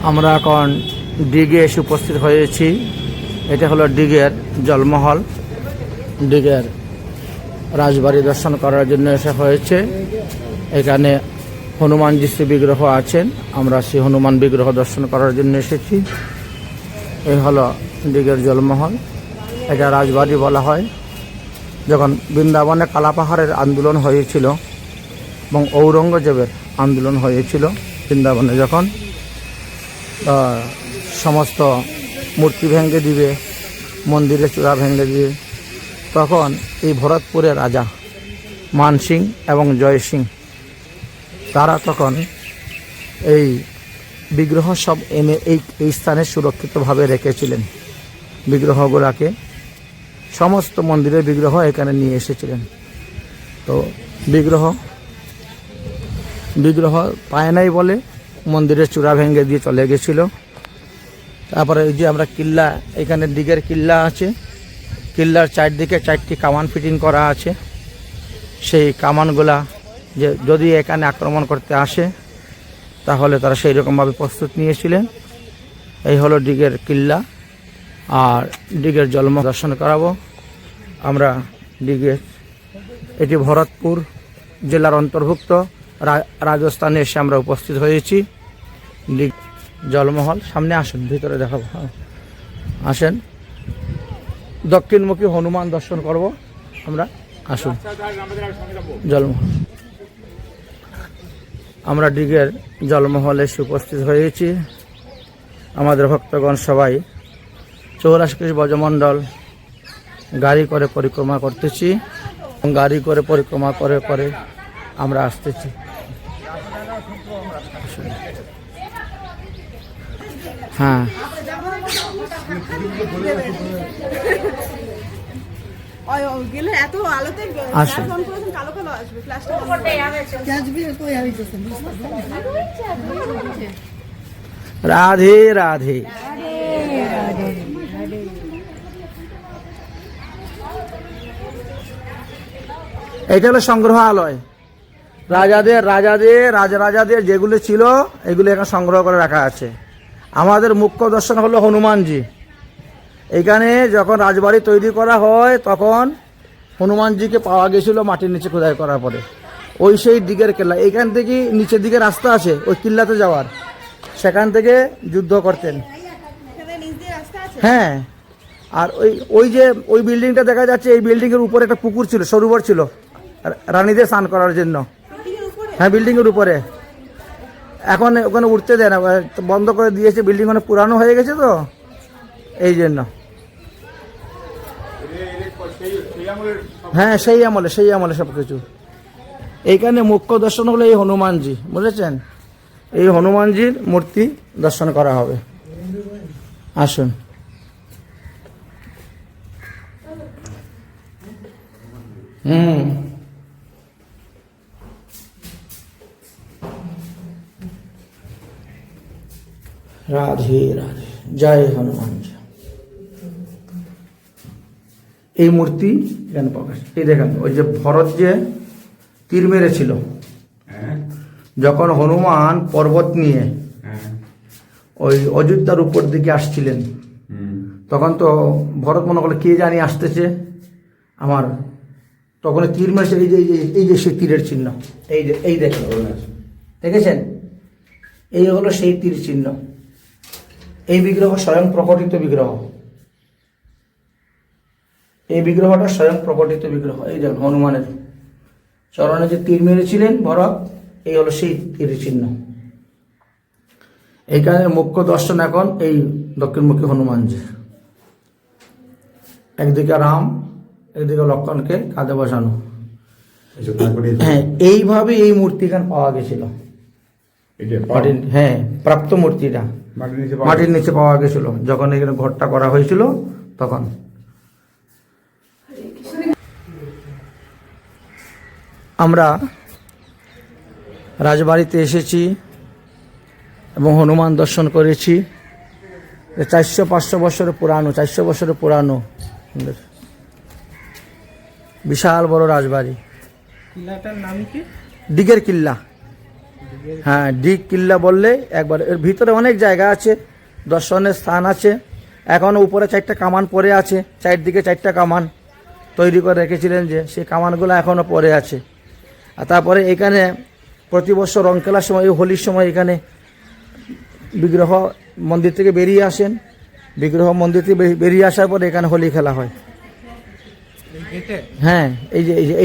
আমরা এখন দিঘে এসে উপস্থিত হয়েছি। এটা হলো দিঘের জলমহল। দিঘের রাজবাড়ি দর্শন করার জন্য এসে হয়েছে। এখানে হনুমানজি শ্রী বিগ্রহ আছেন। আমরা সেই হনুমান বিগ্রহ দর্শন করার জন্য এসেছি। এই হলো দিঘের জলমহল। এটা রাজবাড়ি বলা হয়। যখন বৃন্দাবনে কালাপাহাড়ের আন্দোলন হয়েছিল এবং ঔরঙ্গজেবের আন্দোলন হয়েছিল বৃন্দাবনে, যখন সমস্ত মূর্তি ভেঙে দিবে, মন্দিরের চূড়া ভেঙে দিবে, তখন এই ভরতপুরের রাজা মান সিং এবং জয় সিং তারা তখন এই বিগ্রহ সব এনে এই স্থানে সুরক্ষিতভাবে রেখেছিলেন। বিগ্রহগুলোকে সমস্ত মন্দিরের বিগ্রহ এখানে নিয়ে এসেছিলেন। তো বিগ্রহ পায় নাই বলে মন্দিরের চূড়া ভেঙে দিয়ে চলে গেছিল। তারপরে এই যে আমরা কিল্লা, এখানে দিঘের কিল্লা আছে। কিল্লার চারদিকে 4টি কামান ফিটিং করা আছে। সেই কামানগুলা যে যদি এখানে আক্রমণ করতে আসে তাহলে তারা সেই রকমভাবে প্রস্তুত নিয়েছিলেন। এই হলো দিঘের কিল্লা। আর দিঘের জলমহল দর্শন করাবো আমরা। দিঘের এটি ভরতপুর জেলার অন্তর্ভুক্ত রাজস্থানে এসে আমরা উপস্থিত হয়েছি। দিঘ জলমহল সামনে আসেন, ভিতরে দেখাবো। আসেন, দক্ষিণমুখী হনুমান দর্শন করব আমরা। আসুন জলমহল। আমরা দিঘের জলমহলে এসে উপস্থিত হয়েছি। আমাদের ভক্তগণ সবাই 84 ব্রজমণ্ডল গাড়ি করে পরিক্রমা করতেছি। গাড়ি করে পরিক্রমা করে করে আমরা আসতেছি। হ্যাঁ, রাধে রাধে। এটা হলো সংগ্রহালয়। রাজাদের যেগুলো ছিল এগুলো এখানে সংগ্রহ করে রাখা আছে। আমাদের মুখ্য দর্শন হলো হনুমানজি। এখানে যখন রাজবাড়ি তৈরি করা হয় তখন হনুমানজিকে পাওয়া গেছিল মাটির নিচে খোদাই করার পরে। ওই সেই দিঘের কিল্লা, এইখান থেকে নিচের দিকে রাস্তা আছে ওই কিল্লাতে যাওয়ার, সেখান থেকে যুদ্ধ করতেন। হ্যাঁ, আর ওই বিল্ডিংটা দেখা যাচ্ছে, এই বিল্ডিংয়ের উপরে একটা পুকুর ছিল, সরোবর ছিল রানীদের স্নান করার জন্য। হ্যাঁ, বিল্ডিংয়ের উপরে। এখন ওখানে উঠতে দেয় না, বন্ধ করে দিয়েছে। বিল্ডিং অনেক পুরানো হয়ে গেছে তো এই জন্য। হ্যাঁ, সেই আমলে সব কিছু। এইখানে মুখ্য দর্শন হলো এই হনুমানজি, বুঝেছেন? এই হনুমানজির মূর্তি দর্শন করা হবে। আসুন। রাধে রাধে, জয় হনুমান। এই মূর্তি কেন প্রকাশ? এই দেখেন, ওই যে ভরত যে তীর মেরেছিল, যখন হনুমান পর্বত নিয়ে ওই অযোধ্যার উপর দিকে আসছিলেন, তখন তো ভরত মনে করলো কে জানি আসতেছে আমার, তখন তীর মেরেছে। এই যে সেই তীরের চিহ্ন, এই দেখেন, দেখেছেন? এই হলো সেই তীর চিহ্ন। এই বিগ্রহ স্বয়ং প্রকটিত বিগ্রহ। এই বিগ্রহটা স্বয়ং প্রকটিত বিগ্রহ। এই যে হনুমানের চরণে যে তীর মেরেছিলেন ভরত, এই হলো সেই তীর চিহ্ন। এইখানে মুখ্য দর্শন এখন এই দক্ষিণমুখী হনুমানজি। একদিকে রাম, একদিকে লক্ষ্মণকে কাঁধে বসানো। হ্যাঁ, এইভাবে এই মূর্তি এখানে পাওয়া গেছিল। হ্যাঁ, প্রাপ্ত মূর্তিটা মাটির নিচে পাওয়া গেছিল যখন এখানে ঘরটা করা হয়েছিল তখন। আমরা রাজবাড়িতে এসেছি এবং হনুমান দর্শন করেছি। 400-500 বছরের পুরানো, 400 বছরের পুরানো বিশাল বড় রাজবাড়ি। কিল্লাটার নাম কি? দিঘের কিল্লা। হ্যাঁ, ডিগ কিল্লা বললে একবার, এর ভিতরে অনেক জায়গা আছে, দর্শনের স্থান আছে। এখনও উপরে 4টা কামান পড়ে আছে, চারদিকে 4টা কামান তৈরি করে রেখেছিলেন, যে সেই কামানগুলো এখনও পড়ে আছে। আর তারপরে এখানে প্রতি বছর রং খেলার সময়, হোলির সময় এখানে বিগ্রহ মন্দির থেকে বেরিয়ে আসেন, বিগ্রহ মন্দির থেকে বেরিয়ে আসার পরে এখানে হোলি খেলা হয়। হ্যাঁ, এই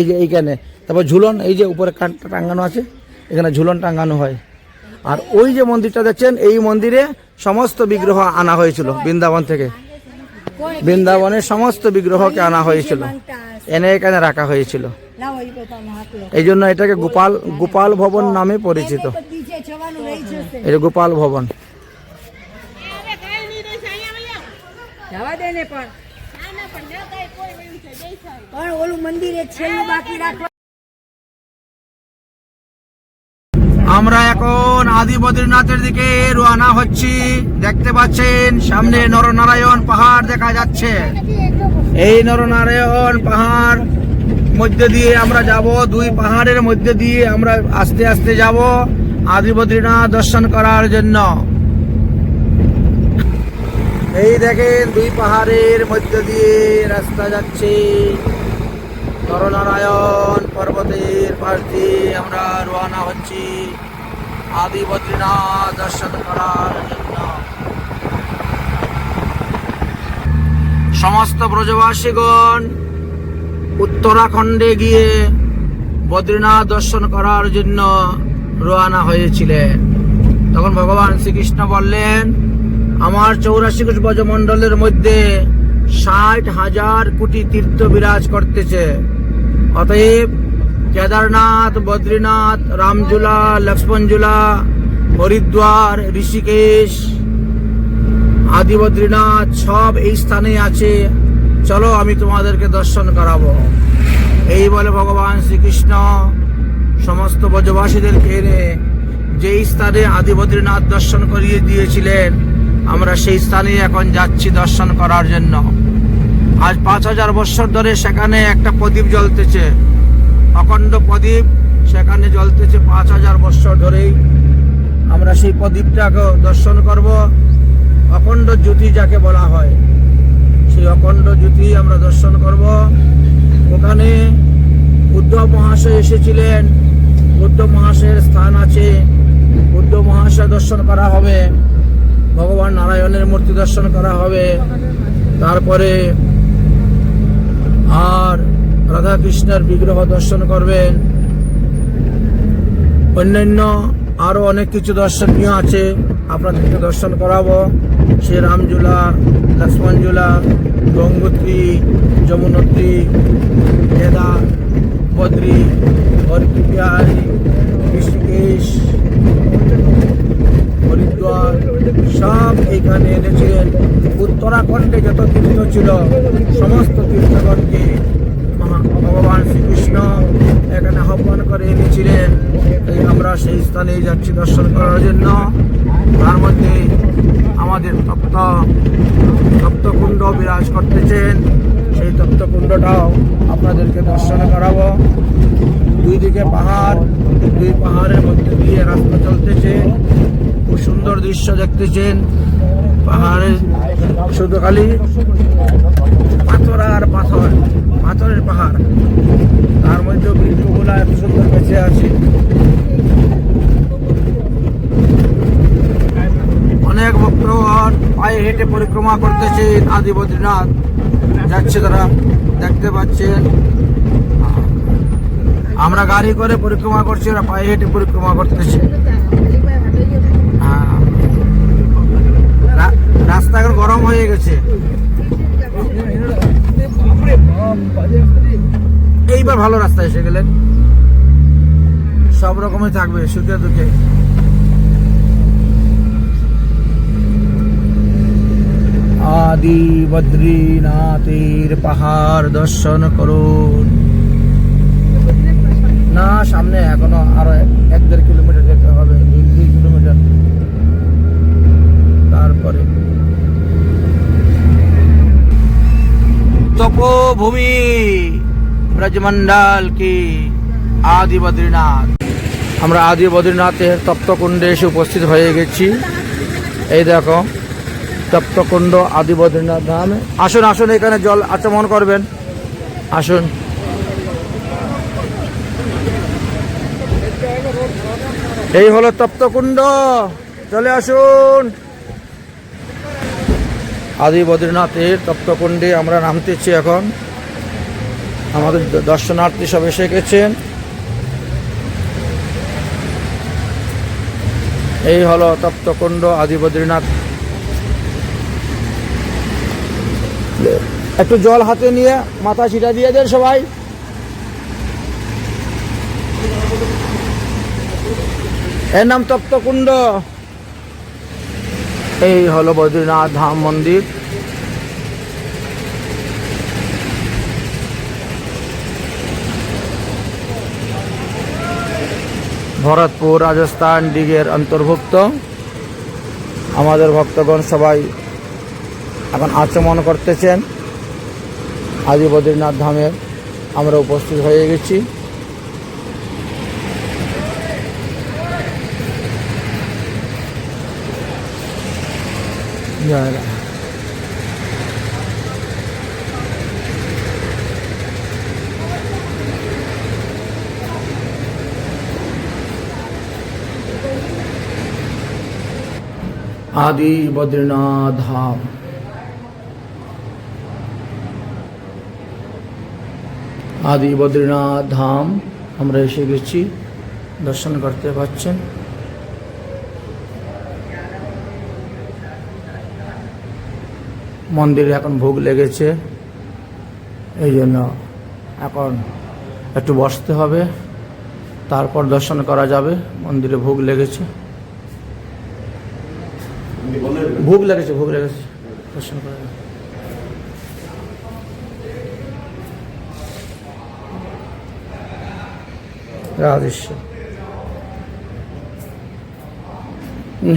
যে এইখানে, তারপর ঝুলন, এই যে উপরে কাঠটা টাঙ্গানো আছে, এখানে ঝুলন টাঙ্গানো হয়। আর ওই যে মন্দিরটা দেখছেন, এই মন্দিরে সমস্ত বিগ্রহ আনা হয়েছিল বৃন্দাবন থেকে, বৃন্দাবনের সমস্ত বিগ্রহকে আনা হয়েছিল, এনে এখানে রাখা হয়েছিল। এই জন্য এটাকে গোপাল ভবন নামে পরিচিত। এই যে গোপাল ভবন। আমরা এখন আদি বদ্রীনাথের দিকে রওনা হচ্ছি। দেখতে পাচ্ছেন সামনে নরনারায়ণ পাহাড় দেখা যাচ্ছে। এই নরনারায়ণ পাহাড় মধ্যে দিয়ে আমরা যাব, 2 পাহাড়ের মধ্যে দিয়ে আমরা আস্তে আস্তে যাব আদি বদ্রীনাথ দর্শন করার জন্য। এই দেখেন 2 পাহাড়ের মধ্যে দিয়ে রাস্তা যাচ্ছে, নরনারায়ণ পর্বতের পাশ দিয়ে আমরা রওনা হচ্ছি আদি বদ্রীনাথ দর্শন করার জন্য। সমস্ত ব্রজবাসীগণ উত্তরাখণ্ডে গিয়ে বদ্রীনাথ দর্শন করার জন্য রওনা হয়েছিলেন। তখন ভগবান শ্রীকৃষ্ণ বললেন, আমার 84 কোটি ব্রজমণ্ডলের মধ্যে 60,000 কোটি তীর্থ বিরাজ করতেছে। অতএব কেদারনাথ, বদ্রীনাথ, রামঝুলা, লক্ষ্মণঝুলা, হরিদ্বার, ঋষিকেশ, আদি বদ্রীনাথ সব এই স্থানে আছে, চলো আমি তোমাদেরকে দর্শন করাবো। এই বলে ভগবান শ্রীকৃষ্ণ সমস্ত ব্রজবাসীদেরকে এনে যেই স্থানে আদি বদ্রীনাথ দর্শন করিয়ে দিয়েছিলেন, আমরা সেই স্থানে এখন যাচ্ছি দর্শন করার জন্য। আজ 5000 বছর ধরে সেখানে একটা প্রদীপ জ্বলতেছে, অখণ্ড প্রদীপ সেখানে জ্বলতেছে 5000 বছর ধরেই। আমরা সেই প্রদীপটাকে দর্শন করব। অখণ্ড জ্যোতি যাকে বলা হয়, সেই অখণ্ড জ্যোতি আমরা দর্শন করব। ওখানে উদ্ধব মহাশয় এসেছিলেন, উদ্ধব মহাশয়ের স্থান আছে, উদ্ধব মহাশয় দর্শন করা হবে, ভগবান নারায়ণের মূর্তি দর্শন করা হবে। তারপরে আর রাধা কৃষ্ণের বিগ্রহ দর্শন করবেন। অন্যান্য আরো অনেক কিছু দর্শনীয় আছে, আপনাদেরকে দর্শন করাবো। সে রামঝুলা, লক্ষ্মণঝুলা, গঙ্গোত্রী, যমুনোত্রী, কেদা, বদ্রী, হরিদ্বার, ঋষিকেশ, হরিদ্বার সব এইখানে এনেছিলেন। উত্তরাখণ্ডে যত তীর্থ ছিল সমস্ত তীর্থগণকে ভগবান শ্রীকৃষ্ণ এখানে আহ্বান করে এনেছিলেন। তাই আমরা সেই স্থানে যাচ্ছি দর্শন করার জন্য। তার মধ্যে আমাদের তপ্তকুণ্ড বিরাজ করতেছেন, সেই তপ্তকুণ্ডটাও আপনাদেরকে দর্শন করাবো। 2 দিকে পাহাড়, 2 পাহাড়ের মধ্যে দিয়ে রাস্তা চলতেছে, খুব সুন্দর দৃশ্য দেখতেছেন। পাহাড়ে শুধু খালি পাথর আর পাথর, পাথরের পাহাড়, তার মধ্যে বৃক্ষগুলা এত সুন্দর বেঁচে আছে। অনেক ভক্তগণ পায়ে হেঁটে পরিক্রমা করতেছে আদি বদ্রীনাথ যাচ্ছে, তারা দেখতে পাচ্ছেন। আমরা গাড়ি করে পরিক্রমা করছি, ওরা পায়ে হেঁটে পরিক্রমা করতেছে। রাস্তা এখন গরম হয়ে গেছে। এইবার ভালো রাস্তা এসে গেলেন, সব রকমই থাকবে সুখে দুঃখে। আদি বদ্রীনাথের পাহাড় দর্শন করুন। না, সামনে এখনো আরো 1-1.5 কিলোমিটার যেতে হবে, 2 কিলোমিটার। তারপরে তপোভূমি ব্রজমন্ডল কি আদি বদ্রীনাথ। আমরা আদি বদ্রীনাথের তপ্তকুণ্ডে এসে উপস্থিত হয়ে গেছি। এই দেখো তপ্তকুণ্ড আদি বদ্রীনাথ ধাম। আসুন আসুন, এখানে জল আচমন করবেন, আসুন। এই হলো তপ্তকুণ্ড, চলে আসুন। আদি বদ্রীনাথের তপ্তকুণ্ডে আমরা নামতেছি এখন। আমাদের দর্শনার্থী সব এসে গেছেন। এই হলো তপ্তকুণ্ড আদি বদ্রীনাথ। একটু জল হাতে নিয়ে মাথা ছিটা দিয়ে দেন সবাই। এর নাম তপ্তকুণ্ড। এই হলো বদ্রীনাথ ধাম মন্দির। ভরতপুর রাজস্থান ডিগের অন্তর্ভুক্ত। আমাদের ভক্তগণ সবাই এখন আচমন করতেছেন আদি বদ্রীনাথ ধামের। আমরা উপস্থিত হয়ে গেছি। आदि बद्रीनाथ धाम। आदि बद्रीनाथ धाम আমরা এসে গেছি, দর্শন করতে পাচ্ছেন। মন্দিরে এখন ভোগ লেগেছে, এই জন্য এখন একটু বসতে হবে, তারপর দর্শন করা যাবে। মন্দিরে ভোগ লেগেছে, ভোগ লেগেছে দর্শন করা যাবে। রাধেশ্বর,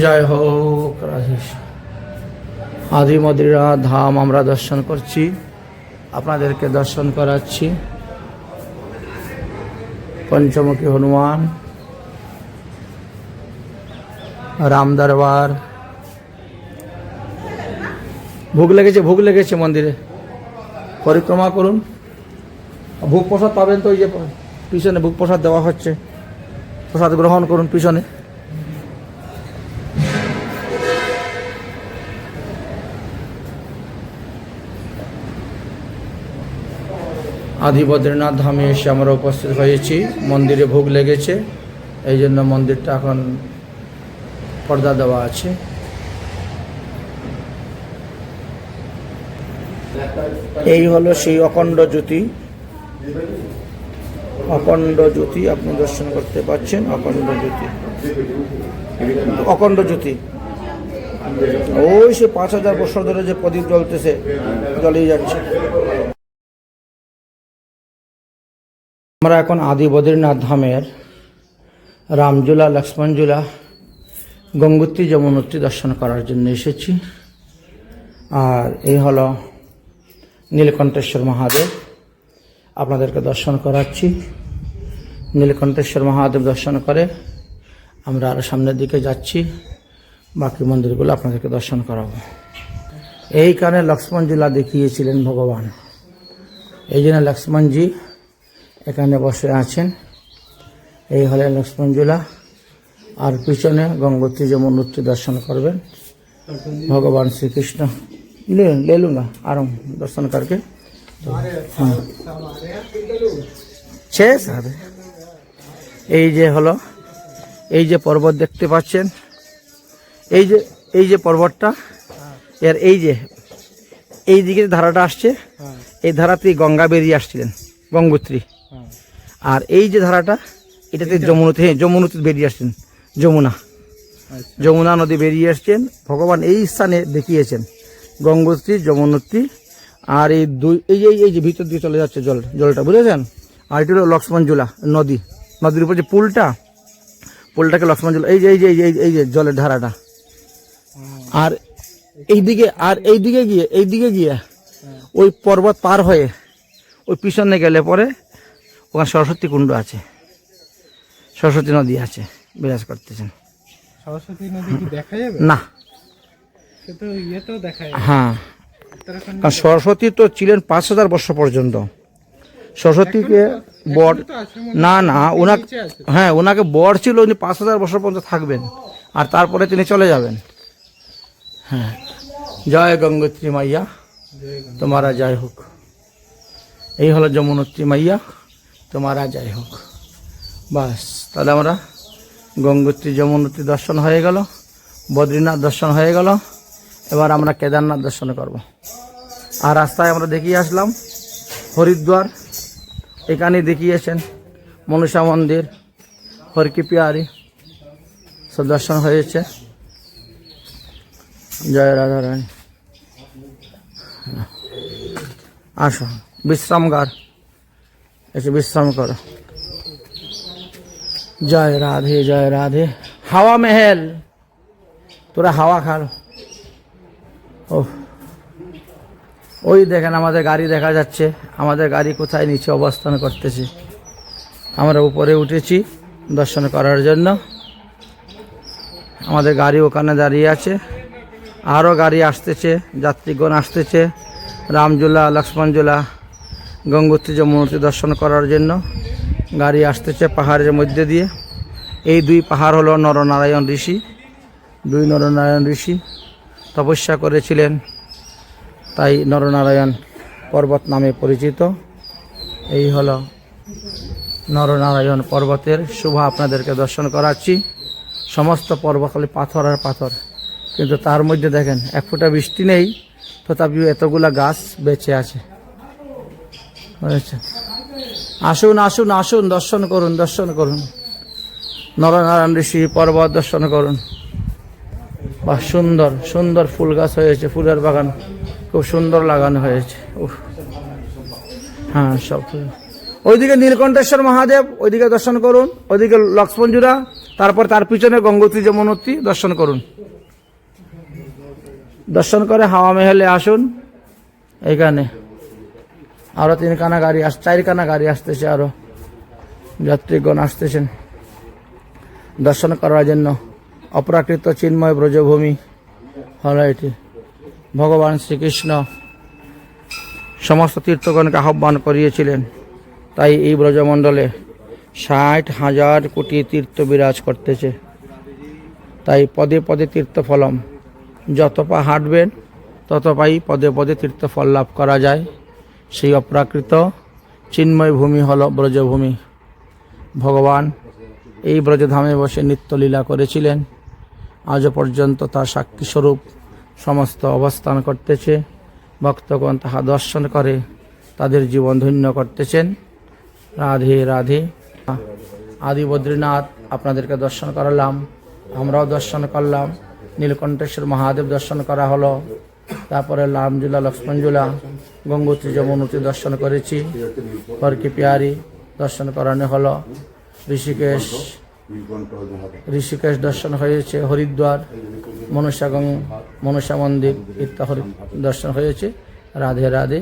জয় হোক রাধেশ্বর। আদি বদ্রীনাথ ধাম আমরা দর্শন করছি, আপনাদেরকে দর্শন করাচ্ছি। পঞ্চমুখী হনুমান, রাম দরবার। ভোগ লেগেছে মন্দিরে। পরিক্রমা করুন, ভোগ প্রসাদ পাবেন তো। ওই যে পিছনে ভোগ প্রসাদ দেওয়া হচ্ছে, প্রসাদ গ্রহণ করুন পিছনে। আদি বদ্রীনাথ ধামে এসে আমরা উপস্থিত হয়েছি। মন্দিরে ভোগ লেগেছে, এই জন্য মন্দিরটা এখন পর্দা দেওয়া আছে। এই হলো সেই অখণ্ড জ্যোতি। অখণ্ড জ্যোতি আপনি দর্শন করতে পাচ্ছেন। অখণ্ড জ্যোতি ওই সে 5000 বছর ধরে যে প্রদীপ জ্বলতেছে, জ্বলেই যাচ্ছে। আমরা এখন আদি বদ্রীনাথ ধামের রামঝুলা, লক্ষ্মণঝুলা, গঙ্গোত্রী, যমুনোত্রী দর্শন করার জন্য এসেছি। আর এই হলো নীলকণ্ঠেশ্বর মহাদেব, আপনাদেরকে দর্শন করাচ্ছি। নীলকণ্ঠেশ্বর মহাদেব দর্শন করে আমরা আরও সামনের দিকে যাচ্ছি, বাকি মন্দিরগুলো আপনাদেরকে দর্শন করাবো। এইখানে লক্ষ্মণঝুলা দেখিয়েছিলেন ভগবান, এই জন্য লক্ষ্মণজি এখানে বসে আছেন। এই হলে লক্ষ্মণঝুলা, আর পিছনে গঙ্গোত্রী, যমুনোত্রী দর্শন করবেন। भगवान श्री कृष्ण ले लूँगा आराम दर्शन करके। हाँ 6-7 এই যে হলো, এই যে পর্বত দেখতে পাচ্ছেন, এই যে পর্বতটা, এর এই দিকে ধারাটা আসছে, এই ধারাতেই গঙ্গা বেরিয়ে আসছিলেন, গঙ্গোত্রী। আর এই যে ধারাটা, এটাতে যমুনোত্রী বেরিয়ে আসছেন, যমুনা নদী বেরিয়ে আসছেন। ভগবান এই স্থানে দেখিয়েছেন গঙ্গোত্রী, যমুনোত্রী। আর এই দুই এই যে ভিতর দিয়ে চলে যাচ্ছে জলটা, বুঝেছেন। আর এটি হলো লক্ষ্মণঝুলা নদীর উপর যে পুলটাকে লক্ষ্মণঝুলা, এই যে জলের ধারাটা। আর এইদিকে গিয়ে ওই পর্বত পার হয়ে ওই পিছনে গেলে পরে ওখানে সরস্বতী কুণ্ড আছে। সরস্বতী নদী আছে, বিরাজ করতেছেন। সরস্বতী নদী কি দেখা যাবে? না, সে তো ইয়েতেও দেখা যাবে। হ্যাঁ, উত্তরাখণ্ডে কারণ সরস্বতী তো ছিলেন 5000 বর্ষ পর্যন্ত। সরস্বতীকে বর, তো আশ্রম না না, ওনাকে, নিচে আছে। হ্যাঁ, ওনাকে বর ছিল উনি 5000 বছর পর্যন্ত থাকবেন, আর তারপরে তিনি চলে যাবেন। হ্যাঁ, জয় গঙ্গোত্রী মাইয়া, তোমারা জয় হোক। এই হলো যমুনোত্রী মাইয়া, তোমারা জয় হোক। বাস, তাহলে আমরা গঙ্গোত্রী যমুনোত্রী দর্শন হয়ে গেল, বদ্রীনাথ দর্শন হয়ে গেল, এবার আমরা কেদারনাথ দর্শন করব। আর রাস্তায় আমরা দেখিয়ে আসলাম হরিদ্বার, এখানে দেখিয়েছেন মনসা মন্দির, হরকি পিয়ারি, সব দর্শন হয়েছে। জয় রাধা রানী। আসো, বিশ্রামগার, এসে বিশ্রাম করো। জয় রাধে, জয় রাধে। হাওয়া মেহেল, তোরা হাওয়া খাল। ও, ওই দেখেন আমাদের গাড়ি দেখা যাচ্ছে, আমাদের গাড়ি কোথায় নিচে অবস্থান করতেছে। আমরা উপরে উঠেছি দর্শন করার জন্য, আমাদের গাড়ি ওখানে দাঁড়িয়ে আছে, আরও গাড়ি আসতেছে, যাত্রীগণ আসতেছে রামঝুলা, লক্ষ্মণঝুলা, গঙ্গোত্রী যমুনোত্রী দর্শন করার জন্য গাড়ি আসতেছে পাহাড়ের মধ্যে দিয়ে। এই দুই পাহাড় হলো নরনারায়ণ ঋষি, দুই নরনারায়ণ ঋষি তপস্যা করেছিলেন, তাই নরনারায়ণ পর্বত নামে পরিচিত। এই হলো নরনারায়ণ পর্বতের শোভা আপনাদেরকে দর্শন করাচ্ছি। সমস্ত পর্বত খালি পাথর আর পাথর, কিন্তু তার মধ্যে দেখেন এক ফোঁটা বৃষ্টি নেই, তথাপিও এতগুলা গাছ বেঁচে আছে। বুঝেছে? আসুন আসুন আসুন, দর্শন করুন, দর্শন করুন, নরনারায়ণ ঋষি পর্বত দর্শন করুন। বা সুন্দর সুন্দর ফুল গাছ হয়েছে, ফুলের বাগান খুব সুন্দর লাগানো হয়েছে। উফ, হ্যাঁ, সব ফুল। ওইদিকে নীলকণ্ঠেশ্বর মহাদেব, ওইদিকে দর্শন করুন, ওইদিকে লক্ষ্মণঝুলা, তারপর তার পিছনে গঙ্গোত্রী যমুনোত্রী দর্শন করুন। দর্শন করে হাওয়া মেহেলে আসুন। এইখানে আরো 3খানা গাড়ি 4খানা গাড়ি আসতেছে, আরো যাত্রীগণ আসতেছেন দর্শন করার জন্য। অপ্রাকৃত চিন্ময় ব্রজভূমি হলো এটি। ভগবান শ্রীকৃষ্ণ সমস্ত তীর্থগণকে আহ্বান করিয়েছিলেন, তাই এই ব্রজমণ্ডলে 60,000 কোটি তীর্থ বিরাজ করতেছে। তাই পদে পদে তীর্থফলম, যত পা হাঁটবেন তত পাই পদে পদে তীর্থফল লাভ করা যায়। সেই অপ্রাকৃত চিন্ময় ভূমি হল ব্রজভূমি। ভগবান এই ব্রজধামে বসে নিত্যলীলা করেছিলেন, আজও পর্যন্ত তার সাক্ষীস্বরূপ সমস্ত অবস্থান করতেছে। ভক্তগণ তাহা দর্শন করে তাদের জীবন ধন্য করতেছেন। রাধে রাধে। আদি বদ্রীনাথ আপনাদেরকে দর্শন করালাম, আমরাও দর্শন করলাম। নীলকণ্ঠেশ্বর মহাদেব দর্শন করা হলো, তারপরে রামঝুলা, লক্ষ্মণঝুলা, গঙ্গোত্রী যমুনোত্রী দর্শন করেছি, হরকি পিয়ারি দর্শন করানো হলো। ঋষিকেশ দর্শন হয়েছে, হরিদ্বার, মনসা মন্দির ইত্যাদি দর্শন হয়েছে। রাধে রাধে।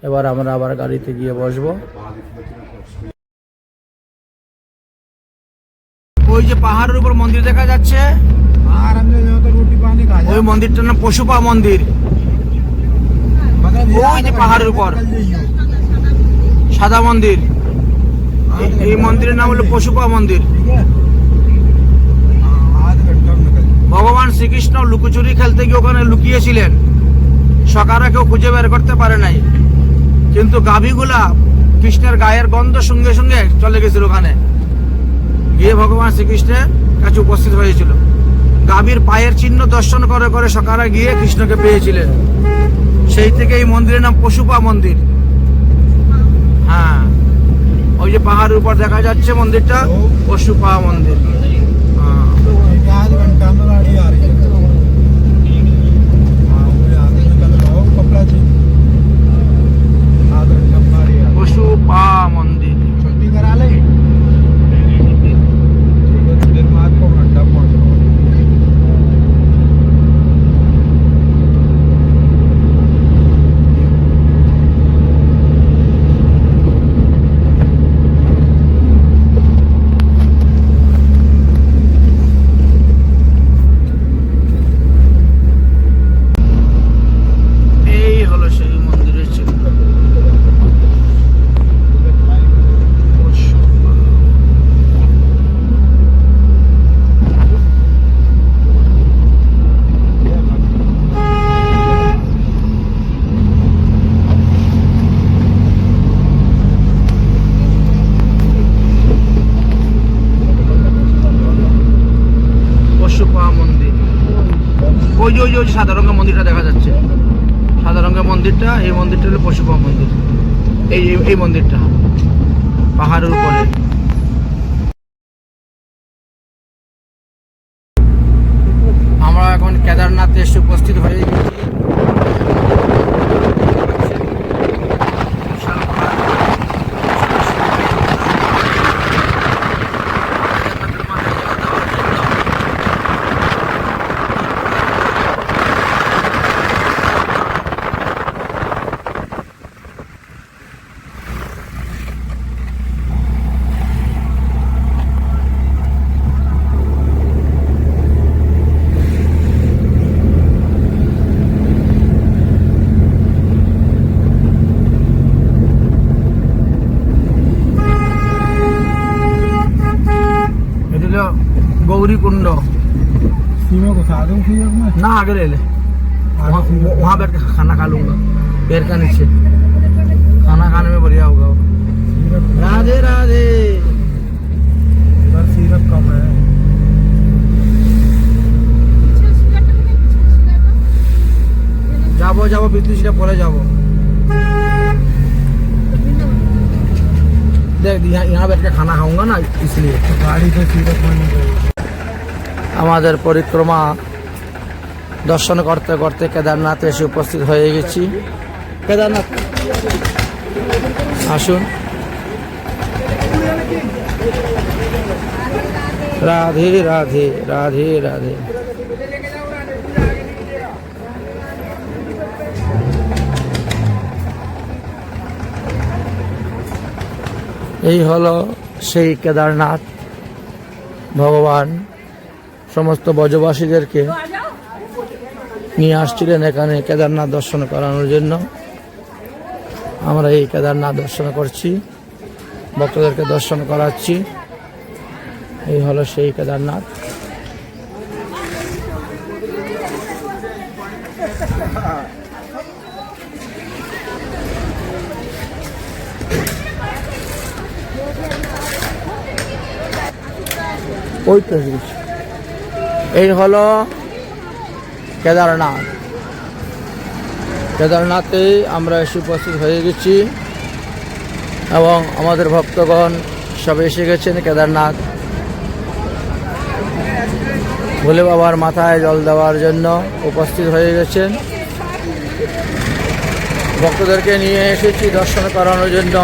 এবার আমরা আবার গাড়িতে গিয়ে বসবো। ওই যে পাহাড়ের উপর মন্দির দেখা যাচ্ছে, ওই মন্দিরটার নাম পশুপা মন্দির। ওই যে পাহাড়ের উপর সাদা মন্দির, এই মন্দিরের নাম হলো পশুপা মন্দির। ভগবান শ্রীকৃষ্ণ লুকোচুরি খেলতে গিয়ে ওখানে লুকিয়েছিলেন, সকালে কেউ খুঁজে বের করতে পারে নাই, কিন্তু গাভীগুলা কৃষ্ণের গায়ের গন্ধ সঙ্গে সঙ্গে চলে গেছিল ওখানে, গিয়ে ভগবান শ্রীকৃষ্ণের কাছে উপস্থিত হয়েছিল। গাভীর পায়ের চিহ্ন দর্শন করে করে সকালে গিয়ে কৃষ্ণকে পেয়েছিলেন। সেই থেকে এই মন্দিরের নাম পশুপা মন্দির। হ্যাঁ, ওই যে পাহাড়ের উপর দেখা যাচ্ছে মন্দিরটা, পশুপা মন্দির। পশুপা মন্দির। ওই যে সাদা রঙের মন্দিরটা দেখা যাচ্ছে, সাদা রঙের মন্দিরটা, এই মন্দিরটা হলো পশুপা মন্দির। এই মন্দিরটা পাহাড়ের উপরে। আমরা এখন কেদারনাথে এসে উপস্থিত হয়ে গেছি। गौरी कुंड सीमा को साधु सीमा में ना आगे ले ले, वहाँ बैठ के खाना खा लूंगा पेड़ का नीचे, खाना खाने में बढ़िया होगा। राधे राधे। इधर सीरप कम है। जाबो जाबो बिजली परे जाबो। देख यहाँ बैठ के खाना खाऊंगा ना, इसलिए गाड़ी पे सीरप मारने गए। আমাদের পরিক্রমা দর্শন করতে করতে কেদারনাথে এসে উপস্থিত হয়ে গেছি। কেদারনাথ আসুন। রাধে রাধে রাধে রাধে। এই হলো সেই কেদারনাথ। ভগবান সমস্ত ব্রজবাসীদেরকে নিয়ে আসছিলেন এখানে কেদারনাথ দর্শন করানোর জন্য। আমরা এই কেদারনাথ দর্শন করছি, ভক্তদেরকে দর্শন করাচ্ছি। এই হলো সেই কেদারনাথ। ওই তো এই হলো কেদারনাথ। কেদারনাথে আমরা এসে উপস্থিত হয়ে গেছি এবং আমাদের ভক্তগণ সব এসে গেছেন কেদারনাথ ভোলে বাবার মাথায় জল দেওয়ার জন্য উপস্থিত হয়ে গেছেন। ভক্তদেরকে নিয়ে এসেছি দর্শন করানোর জন্য।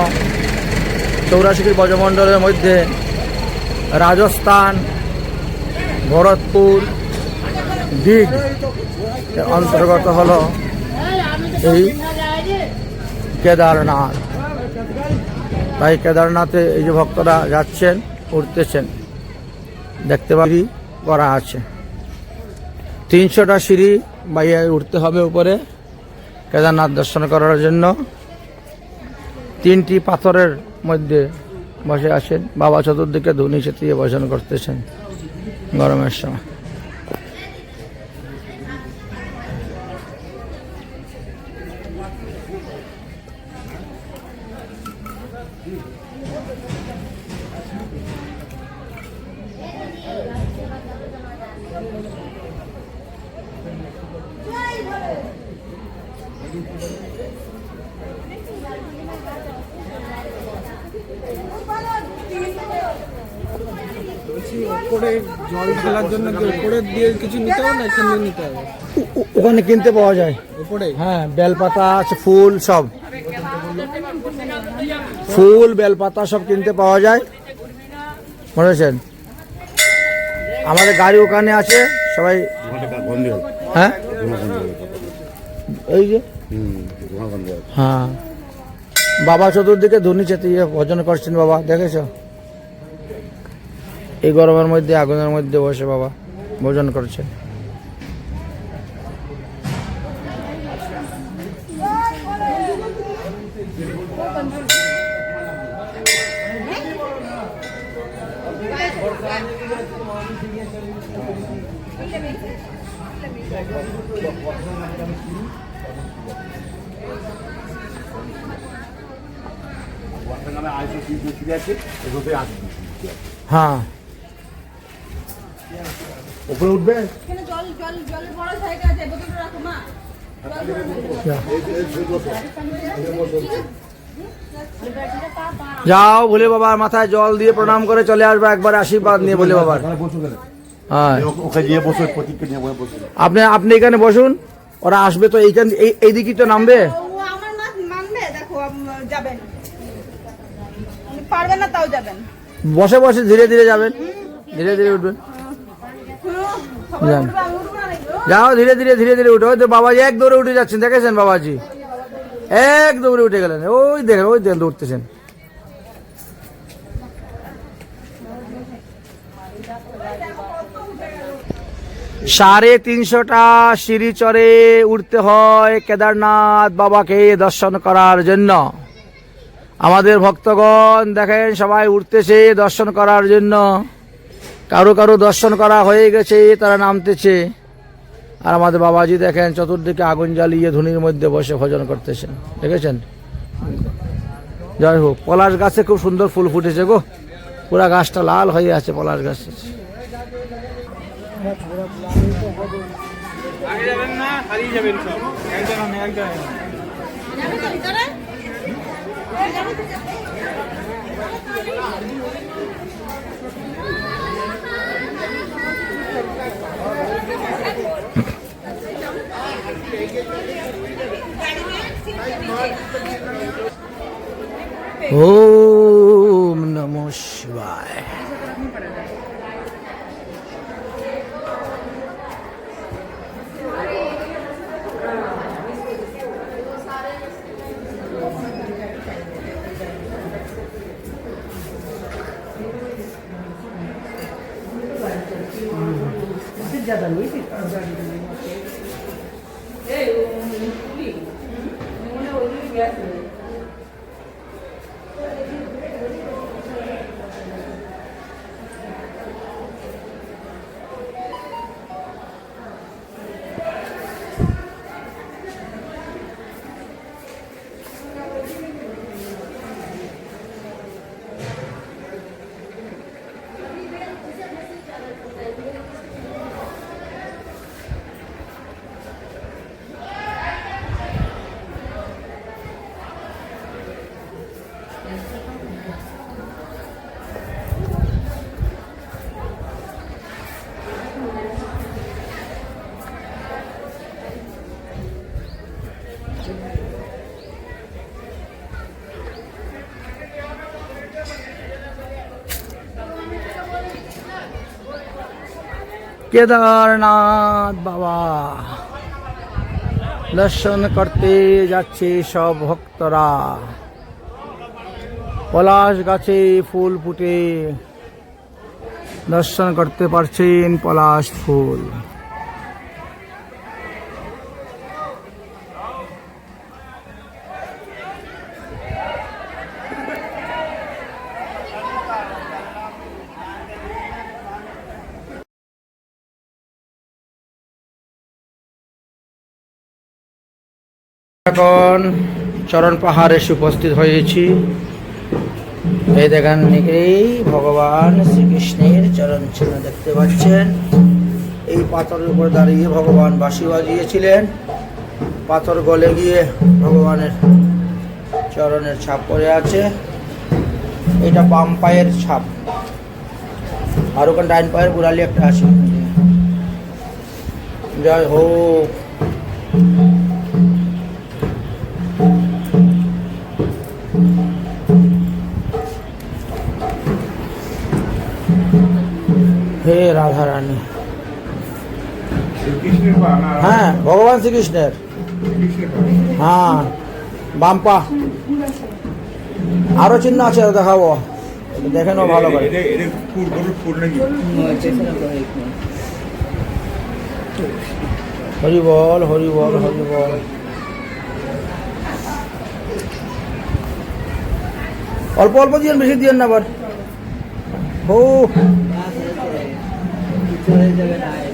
84 ব্রজমণ্ডলের মধ্যে রাজস্থান, ভরতপুর দিগ অন্তর্গত হলো এই কেদারনাথ। তাই কেদারনাথে এই যে ভক্তরা যাচ্ছেন, উঠতেছেন, দেখতে পারি করা আছে। 300টা সিঁড়ি বাইরে উঠতে হবে উপরে কেদারনাথ দর্শন করার জন্য। 3টি পাথরের মধ্যে বসে আছেন বাবা, চতুর্দিকে ধুনি চেতিয়ে ভজন করতেছেন গরমের সময়। উপরে জল ঢালার জন্য কি উপরে দিয়ে কিছু নিতে হবে না এখানে নিতে হবে? ওখানে কিনতে পাওয়া যায় উপরে। হ্যাঁ, বেলপাতা আছে, ফুল, সব ফুল বেলপাতা সব কিনতে পাওয়া যায়, বুঝেছেন। আমাদের গাড়ি ওখানে আছে, সবাই। হ্যাঁ এই যে হ্যাঁ, বাবা চতুর্দিকে ধুনি চেতিয়ে ভজন করছেন বাবা, দেখেছ? এই গরমের মধ্যে আগুনের মধ্যে বসে বাবা ভোজন করছে। হ্যাঁ, উপরে উঠবে? যাও ভোলে বাবার মাথায় জল দিয়ে প্রণাম করে চলে আসবে, একবার আশীর্বাদ নিয়ে ভোলে বাবার। হ্যাঁ, আপনি আপনি এখানে বসুন, ওরা আসবে তো এইখান এইদিকে তো নামবে। বসে বসে ধীরে ধীরে যাবেন, ধীরে ধীরে উঠবেন। যাও ধীরে ধীরে ধীরে ধীরে উঠে। ওই তো বাবাজি এক দৌড়ে উঠে যাচ্ছেন, দেখেছেন বাবাজি এক দৌড়ে উঠে গেলেন। ওই দেখেন, ওই দেখেন দৌড়তেছেন। সাড়ে 300টা সিঁড়ি চড়ে উঠতে হয় কেদারনাথ বাবাকে দর্শন করার জন্য। আমাদের ভক্তগণ দেখেন সবাই উঠতেছে দর্শন করার জন্য। কারো কারো দর্শন করা হয়ে গেছে, তারা নামতেছে। আর আমাদের বাবাজি দেখেন চতুর্দিকে আগুন জ্বালিয়ে ধুনির মধ্যে বসে ভজন করতেছেন, দেখেছেন। যাই হোক, পলাশ গাছে খুব সুন্দর ফুল ফুটেছে গো, পুরা গাছটা লাল হয়ে আছে পলাশ গাছ। ওম নমঃ শিবায়। কেদারনাথ বাবা দর্শন করতে যাচ্ছে সব ভক্তরা। পলাশ গাছে ফুল ফুটে দর্শন করতে পারছেন পলাশ ফুল। এখন চরণ পাহাড়ে এসে উপস্থিত হয়েছি। এই দেখেন এই ভগবান শ্রীকৃষ্ণের চরণ চিহ্ন দেখতে পাচ্ছেন। এই পাথরের উপর দাঁড়িয়ে ভগবান বাঁশি বাজিয়েছিলেন। পাথর গলে গিয়ে ভগবানের চরণের ছাপ পড়ে আছে। এটা বাম পায়ের ছাপ, আর ওখানে ডাইন পায়ের গোড়ালি একটা আছে। জয় হোক। হে রাধা রানী। হ্যাঁ, ভগবান শ্রীকৃষ্ণের। হ্যাঁ, বাম্পা আরো চিহ্ন আছে, দেখাবো, দেখে নাও ভালো করে। হরি বল, হরি বল, হরি বল। অল্প অল্প দিয়েন, বেশি দিয়েন না আবার। ও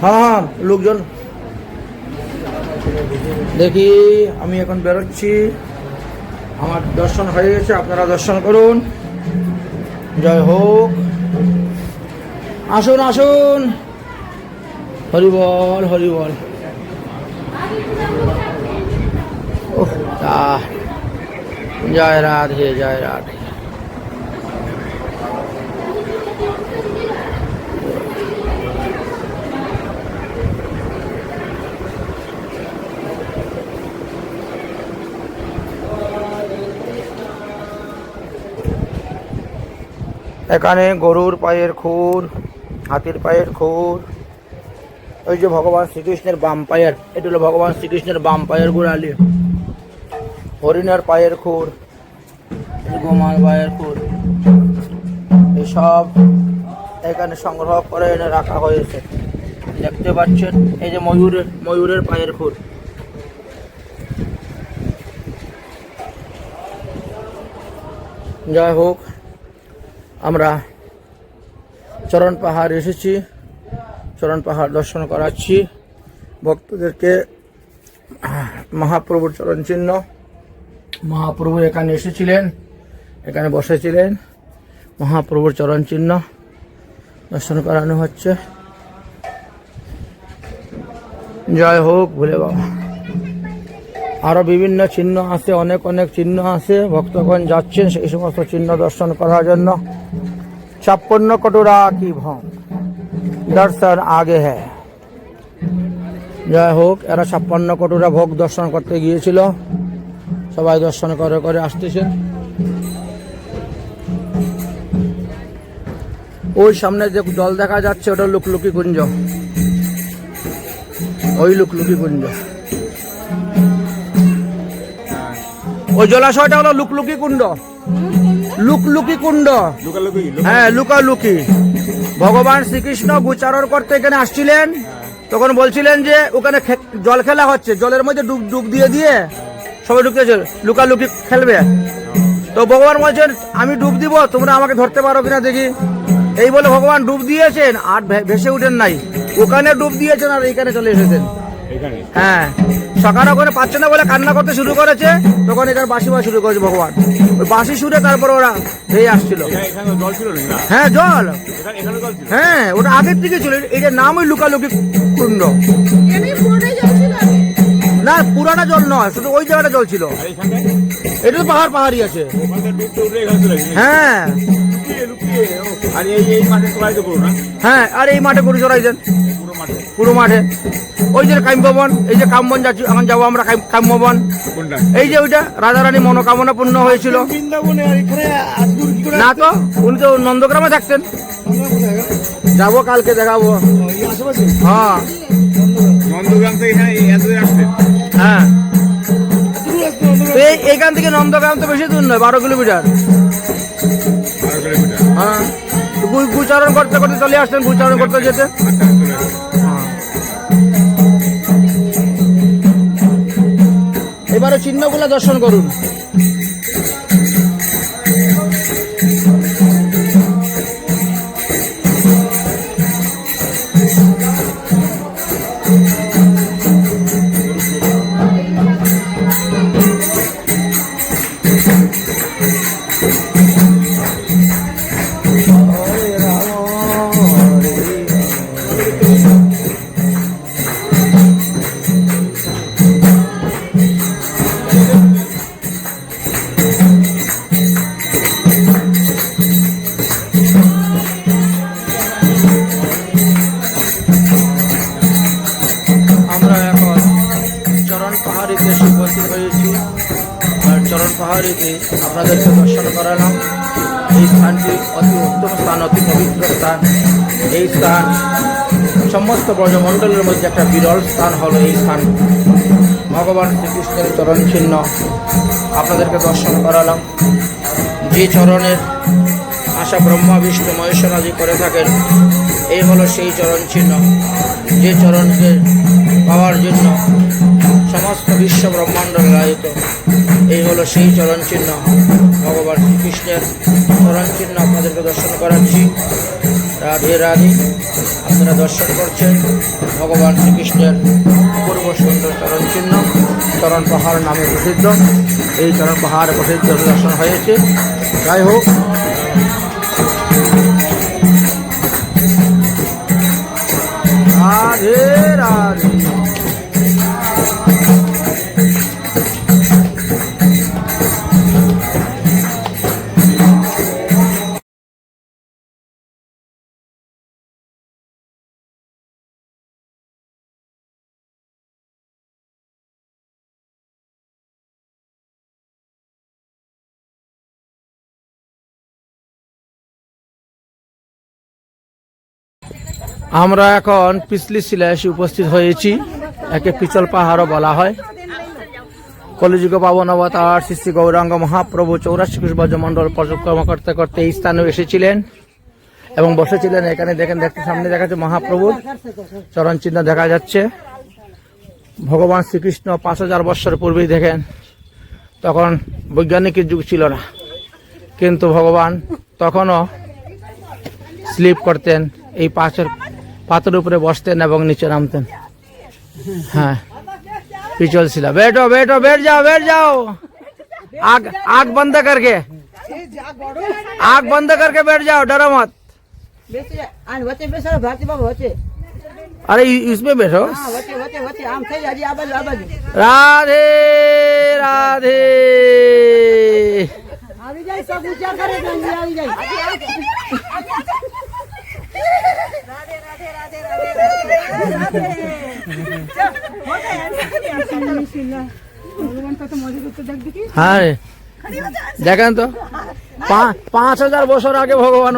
হ্যাঁ, লোকজন দেখি। আমি এখন বেরোচ্ছি, আমার দর্শন হয়ে গেছে, আপনারা দর্শন করুন। জয় হোক। আসুন আসুন, হরি বল হরি বল। ওহ, জয় রাধে জয় রাধে। এখানে গরুর পায়ের খুর, হাতির পায়ের খুর, ওই যে ভগবান শ্রীকৃষ্ণের বাম পায়ের, এটা হলো ভগবান শ্রীকৃষ্ণের বাম পায়ের গোড়ালি, হরিণের পায়ের খুর, গোমার পায়ের খুর, এসব এখানে সংগ্রহ করে এনে রাখা হয়েছে। দেখতে পাচ্ছেন এই যে ময়ূরের পায়ের খুর। যাই হোক, আমরা চরণ পাহাড় এসেছি, চরণ পাহাড় দর্শন করাচ্ছি ভক্তদেরকে। মহাপ্রভুর চরণ চিহ্ন, মহাপ্রভু এখানে এসেছিলেন, এখানে বসেছিলেন, মহাপ্রভুর চরণ চিহ্ন দর্শন করানো হচ্ছে। জয় হোক ভোলে বাবা। আরো বিভিন্ন চিহ্ন আছে, অনেক অনেক চিহ্ন আছে, ভক্তগণ যাচ্ছেন সেই সমস্ত চিহ্ন দর্শন করার জন্য। 56 कटोरा की भोग दर्शन आगे है। জয় হোক, এরা 56 কটোরা ভোগ দর্শন করতে গিয়েছিল, সবাই দর্শন করে করে আসতেছেন। ওই সামনে যে জল দেখা যাচ্ছে ওটা লুকলুকি কুঞ্জ, ওই লুকলুকি কুঞ্জ, ওই জলাশয়টা হলো লুকলুকি কুণ্ড, লুকলুকি কুণ্ড। হ্যাঁ, লুকালুকি। ভগবান শ্রীকৃষ্ণ গোচারণ করতে এখানে আসছিলেন, তখন বলছিলেন যে ওখানে জল খেলা হচ্ছে, জলের মধ্যে ডুব ডুব দিয়ে দিয়ে সবাই ঢুকেছে, লুকালুকি খেলবে। তো ভগবান বলছেন আমি ডুব দিব, তোমরা আমাকে ধরতে পারো কিনা দেখি। এই বলে ভগবান ডুব দিয়েছেন আর ভেসে উঠেন নাই, ওখানে ডুব দিয়েছেন আর এইখানে চলে এসেছেন। হ্যাঁ, সকাল ওখানে পাচ্ছে না বলে কান্না করতে শুরু করেছে, তখন এখানে বাঁশি বাজা শুরু করেছে ভগবান। ওই বাঁশি সুরে তারপর ওরা এই আসছিল। হ্যাঁ, জল, হ্যাঁ ওটা আগের থেকে ছিল, এটার নাম ওই লুকালুকি কুণ্ড। না, পুরাটা জল নয়, শুধু ওই জায়গাটা জল ছিল। এটা তো পাহাড়ি আছে। হ্যাঁ হ্যাঁ, আর এই মাঠে গরু চড়াইছেন পুরো মাঠে। ওই যে কাম্যবন, এই যে কামবন যাচ্ছি, এখন যাবো আমরা কাম্যবন। এই যে ওইটা রাজারানী মনোকামনা পূর্ণ হয়েছিল। না তো, উনি তো নন্দগ্রামে থাকতেন। যাবো কালকে, দেখাবো। হ্যাঁ হ্যাঁ, এইখান থেকে নন্দগ্রাম তো বেশি দূর নয়, 12 কিলোমিটার। হ্যাঁ, গুচারণ করতে করতে চলে আসতেন, গুচারণ করতে যেতে। এবারে চিহ্নগুলো দর্শন করুন। চরণ পাহাড়িতে আপনাদেরকে দর্শন করালাম। এই স্থানটি অতি উত্তম স্থান, অতি পবিত্র স্থান। এই স্থান সমস্ত ব্রজমণ্ডলের মধ্যে একটা বিরল স্থান হলো এই স্থান। ভগবান শ্রীকৃষ্ণের চরণ চিহ্ন আপনাদেরকে দর্শন করালাম। যে চরণের আশা ব্রহ্মা বিষ্ণু মহেশ্বরাদি করে থাকেন, এই হলো সেই চরণ চিহ্ন। যে চরণকে পাওয়ার জন্য সমস্ত বিশ্ব ব্রহ্মাণ্ড লালিত, এই হলো সেই চরণ চিহ্ন। ভগবান শ্রীকৃষ্ণের চরণ চিহ্ন আপনাদেরকে দর্শন করাচ্ছি। রাধে রাধে। আপনারা দর্শন করছেন ভগবান শ্রীকৃষ্ণের অপূর্ব সুন্দর চরণ চিহ্ন। চরণ পাহাড় নামে প্রসিদ্ধ, এই চরণ পাহাড় প্রসিদ্ধ দর্শন হয়েছে। যাই হোক, রাধে রাধে। আমরা এখন পিছলি শিলায় এসে উপস্থিত হয়েছি। একে পিছল পাহাড়ও বলা হয়। কলিযুগ পাবন অবতার শ্রী শ্রী গৌরাঙ্গ মহাপ্রভু 84 ব্রজমণ্ডল পরিক্রমা করতে করতে এই স্থানে এসেছিলেন এবং বসেছিলেন। এখানে দেখেন, দেখতে সামনে দেখা যাচ্ছে মহাপ্রভুর চরণ চিহ্ন দেখা যাচ্ছে। ভগবান শ্রীকৃষ্ণ 5000 বৎসর পূর্বেই দেখেন, তখন বৈজ্ঞানিকের যুগ ছিল না, কিন্তু ভগবান তখনও স্লিপ করতেন, এই পাথরের উপরে বসতেন এবং নিচে নামতেন। হ্যাঁ, पिछल सिला। बैठो बैठो, बैठ जाओ बैठ जाओ। आग आग बंद करके बैठ जाओ, डरो मत। अरे इसमें बैठो। राधे राधे। हाँ देखें तो 5000 বছর আগে ভগবান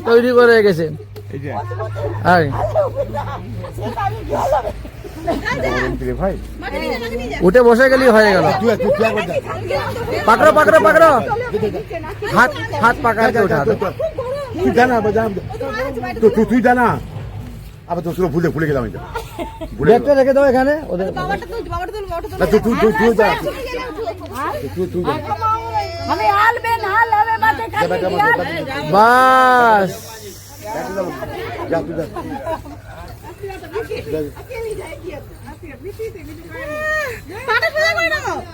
তৈরি করে গেছেন। উঠে বসে গেলি হয়ে গেল। পাকড়ো পাকড়ো পাকড়ো, হাত হাত পাকাতে উঠা দো। তুই জানা তুই জানা আবার তো ভুলে ভুলে গেলাম। ব্যাগটা রেখে দাও এখানে ওদের। বাস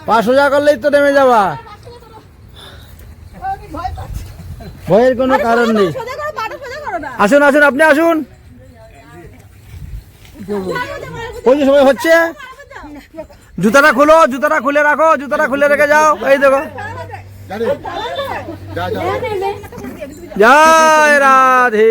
পা সোজা করলেই তো নেমে যাবা, ভয়ের কোনো কারণ নেই। আসুন আসুন, আপনি আসুন। ওই যে সময় হচ্ছে, জুতাটা খুলো, জুতাটা খুলে রাখো, জুতাটা খুলে রেখে যাও। এই দেখো, জয় রাধে।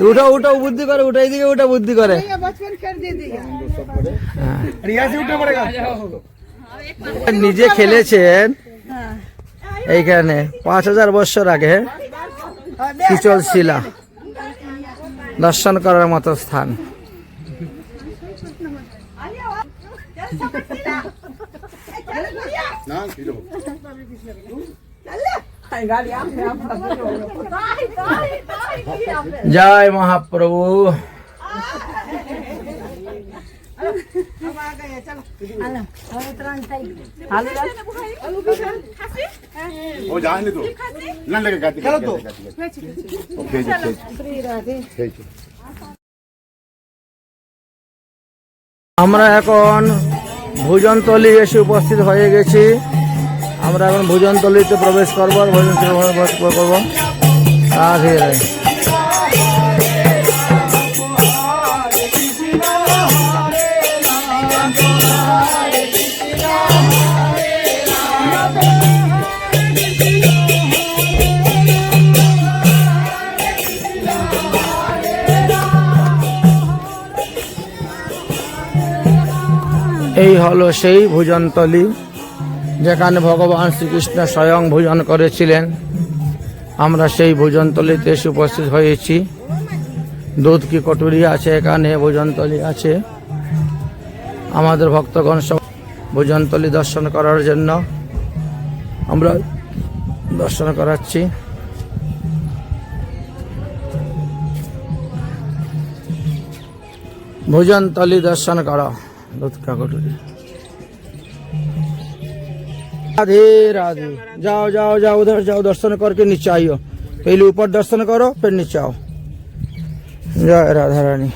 উঠো উঠো, বুদ্ধি করে উঠো, এইদিকে উঠো, বুদ্ধি করে। নিজে খেলেছেন এইখানে 5000 বছর আগে। পিছল শিলা দর্শন করার মতো স্থান। জয় মহাপ্রভু। वो जाने तो ना लगे गाती चलो तो আমরা এখন ভোজনতলি এসে উপস্থিত হয়ে গেছি। আমরা এখন ভোজনতলিতে প্রবেশ করবো, ভোজনতলি করব। রাধে রাধে। এই হলো সেই ভোজনতলি যেখানে ভগবান শ্রীকৃষ্ণ স্বয়ং ভোজন করেছিলেন। আমরা সেই ভোজনতলিতে এসে উপস্থিত হয়েছি। দুধ কি কটুরি আছে, এখানে ভোজনতলি আছে। আমাদের ভক্তগণ সব ভোজনতলি দর্শন করার জন্য আমরা দর্শন করাচ্ছি। ভোজনতলি দর্শন করো। दूध का कटोरी। राधे राधे। जाओ जाओ जाओ, उधर जाओ, दर्शन करके नीचे आइयो। पहले ऊपर दर्शन करो फिर नीचे आओ। जय राधा रानी।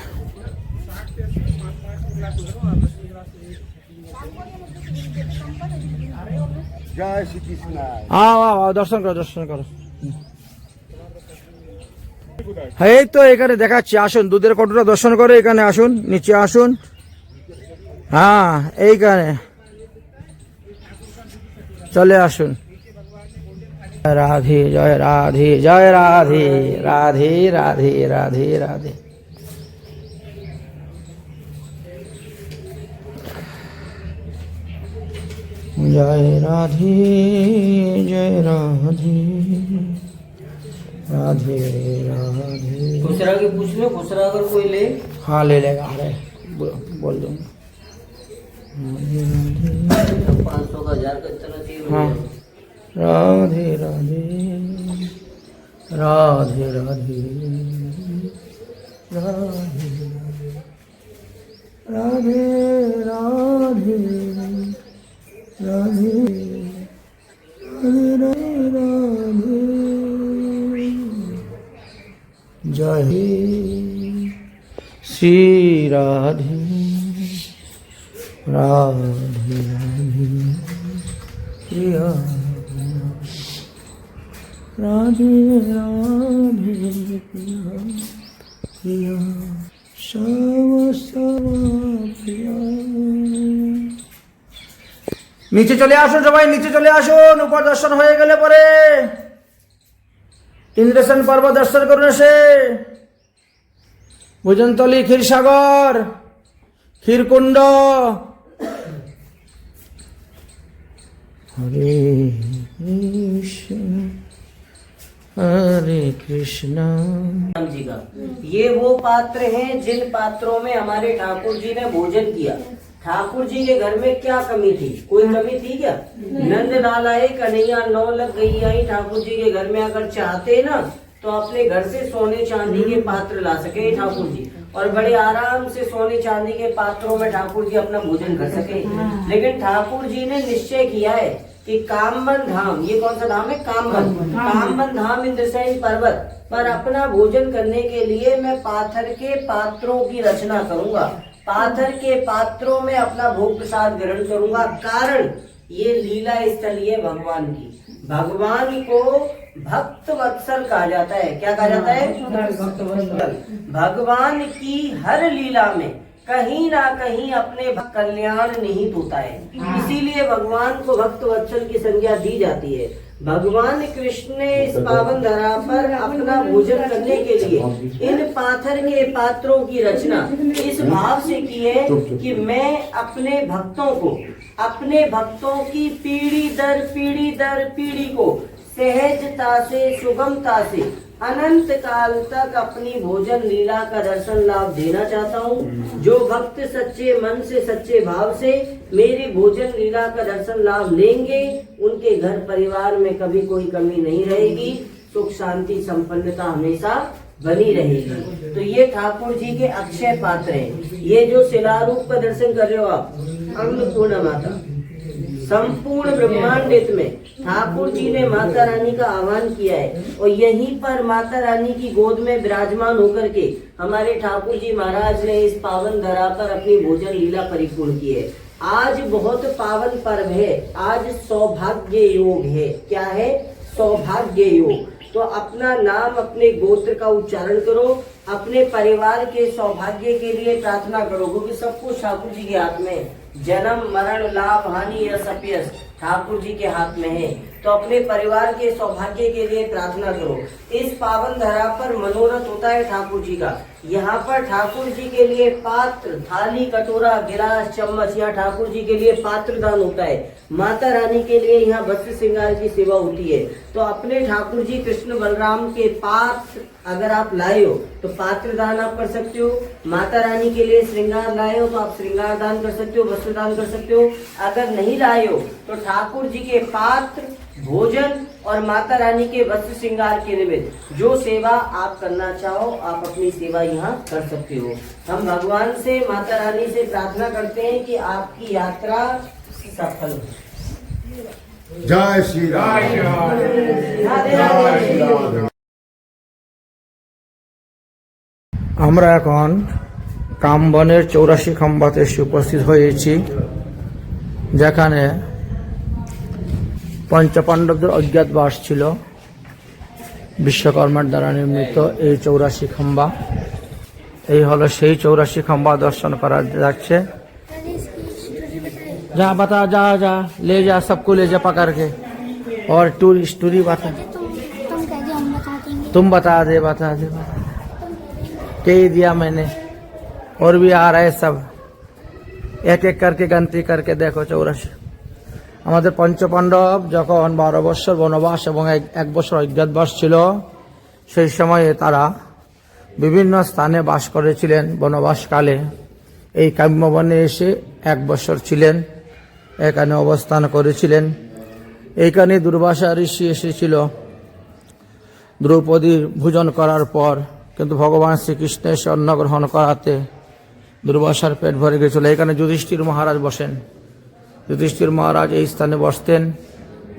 जय श्री कृष्ण। आओ आओ आओ, दर्शन करो दर्शन करो। এই তো এখানে দেখাচ্ছি, আসুন দুধের কটুরা দর্শন করে এখানে আসুন, নিচে আসুন। হ্যাঁ এইখানে চলে আসুন। রাধে জয় রাধে জয় রাধে রাধে রাধে রাধে রাধে। জয় রাধে জয় রাধে राधे राधे। खुसरा के पूछ लो, खुसरा अगर कोई ले। हाँ ले लेगा, अरे बोल दूंगा। 500 का 1000 का इतना चाहिए। हाँ राधे राधे राधे राधे राधे राधे राधे राधे राधे राधे। जय श्री राधे राधे राधे प्रिया राधे राधे प्रिया प्रिया श्याम श्याम प्रिया। নিচে চলে আসুন সবাই, নিচে চলে আসুন। উপর দর্শন হয়ে গেলে পরে ইন্দ্রেশন পর্ব দর্শন করুন এসে। ভোজনতলি, ক্ষীরসাগর, ক্ষীরকুণ্ড। হরে কৃষ্ণ हरे कृष्णा। राम जी का ये वो पात्र हैं जिन पात्रों में हमारे ठाकुर जी ने भोजन किया। ठाकुर जी के घर में क्या कमी थी? कोई कमी थी क्या? नंद लाल आए, कन्हैया 9 लग गई आई। ठाकुर जी के घर में अगर चाहते ना तो अपने घर से सोने चांदी के पात्र ला सके ठाकुर जी, और बड़े आराम से सोने चांदी के पात्रों में ठाकुर जी अपना भोजन कर सके। लेकिन ठाकुर जी ने निश्चय किया है कि कामबन धाम, ये कौन सा धाम है? कामबन धाम इंद्रसेन पर्वत पर अपना भोजन करने के लिए मैं पाथर के पात्रों की रचना करूंगा, पाथर के पात्रों में अपना भोग प्रसाद ग्रहण करूंगा। कारण ये लीला स्थली है भगवान की। भगवान को भक्त वत्सल कहा जाता है। क्या कहा जाता है? भक्त वत्सल। भगवान की हर लीला में कहीं ना कहीं अपने कल्याण निहित होता है, इसीलिए भगवान को भक्त वत्सल की संज्ञा दी जाती है। भगवान कृष्ण ने इस पावन धरा पर अपना भोजन करने के लिए इन पाथर के पात्रों की रचना इस भाव से की है कि मैं अपने भक्तों की पीढ़ी दर पीढ़ी को सहजता से, सुगमता से अनंत काल तक अपनी भोजन लीला का दर्शन लाभ देना चाहता हूँ। जो भक्त सच्चे मन से, सच्चे भाव से मेरी भोजन लीला का दर्शन लाभ लेंगे, उनके घर परिवार में कभी कोई कमी नहीं रहेगी, सुख शांति संपन्नता हमेशा बनी रहेगी। तो ये ठाकुर जी के अक्षय पात्र हैं। ये जो शिलारूप का दर्शन कर रहे हो आप, अन्नपूर्णा माता संपूर्ण ब्रह्मांडित में ठाकुर जी ने माता रानी का आह्वान किया है, और यहीं पर माता रानी की गोद में विराजमान होकर के हमारे ठाकुर जी महाराज ने इस पावन धरा पर अपनी भोजन लीला परिपूर्ण की है। आज बहुत पावन पर्व है, आज सौभाग्य योग है। क्या है? सौभाग्य योग। तो अपना नाम, अपने गोत्र का उच्चारण करो, अपने परिवार के सौभाग्य के लिए प्रार्थना करो, क्योंकि सब कुछ ठाकुर जी के हाथ में है। जन्म, मरण, लाभ, हानि, यश, अपयश ठाकुर जी के हाथ में है। तो अपने परिवार के सौभाग्य के लिए प्रार्थना करो। इस पावन धरा पर मनोरथ होता है ठाकुर जी का। यहाँ पर ठाकुर जी के लिए पात्र, थाली, कटोरा, गिलास, चम्मच, यहाँ ठाकुर जी के लिए पात्र दान होता है। माता रानी के लिए यहाँ वस्त्र श्रृंगार की सेवा होती है। तो अपने ठाकुर जी कृष्ण बलराम के पात्र अगर आप लाए हो तो पात्र दान आप कर सकते हो। माता रानी के लिए श्रृंगार लाए हो तो आप श्रृंगार दान कर सकते हो, वस्त्र दान कर सकते हो। अगर नहीं लाए हो तो ठाकुर जी के पात्र, भोजन और माता रानी के वस्त्र श्रृंगार के निमित्त जो सेवा आप करना चाहो, आप अपनी सेवा यहाँ कर सकते हो। हम भगवान से, माता रानी से प्रार्थना करते हैं कि आपकी यात्रा सफल हो। जय श्री राम। राधे राधे। আমরা এখন কামবনের 84 খম্বাতে এসে উপস্থিত হয়েছি, যেখানে পঞ্চপাণ্ডবদের অজ্ঞাতবাস ছিল। বিশ্বকর্মার দ্বারা নির্মিত এই 84 খম্বা, এই হলো সেই 84 খম্বা দর্শন করা যাচ্ছে। যা বাতা, যা যা ले जा, सबको ले जा पकड़ के, और स्टोरी बता, तुम कह दो हम बता देंगे। तुम बता दे कह दिया मैंने। और भी आ रहे सब, एक एक करके गणती करके देखो 84। আমাদের পঞ্চপাণ্ডব যখন 12 বছর বনবাস এবং 1 বছর অজ্ঞাতবাস ছিল, সেই সময়ে তারা বিভিন্ন স্থানে বাস করেছিলেন। বনবাসকালে এই কাম্যবনে এসে 1 বছর ছিলেন, এখানে অবস্থান করেছিলেন। এইখানে দুর্বাসা ঋষি এসেছিল দ্রৌপদীর ভোজন করার পর, কিন্তু ভগবান শ্রীকৃষ্ণ এসে অন্ন গ্রহণ করাতে দুর্বাসার পেট ভরে গেছিল। এখানে যুধিষ্ঠির মহারাজ বসেন। যুধিষ্ঠির মহারাজ এই স্থানে বসতেন,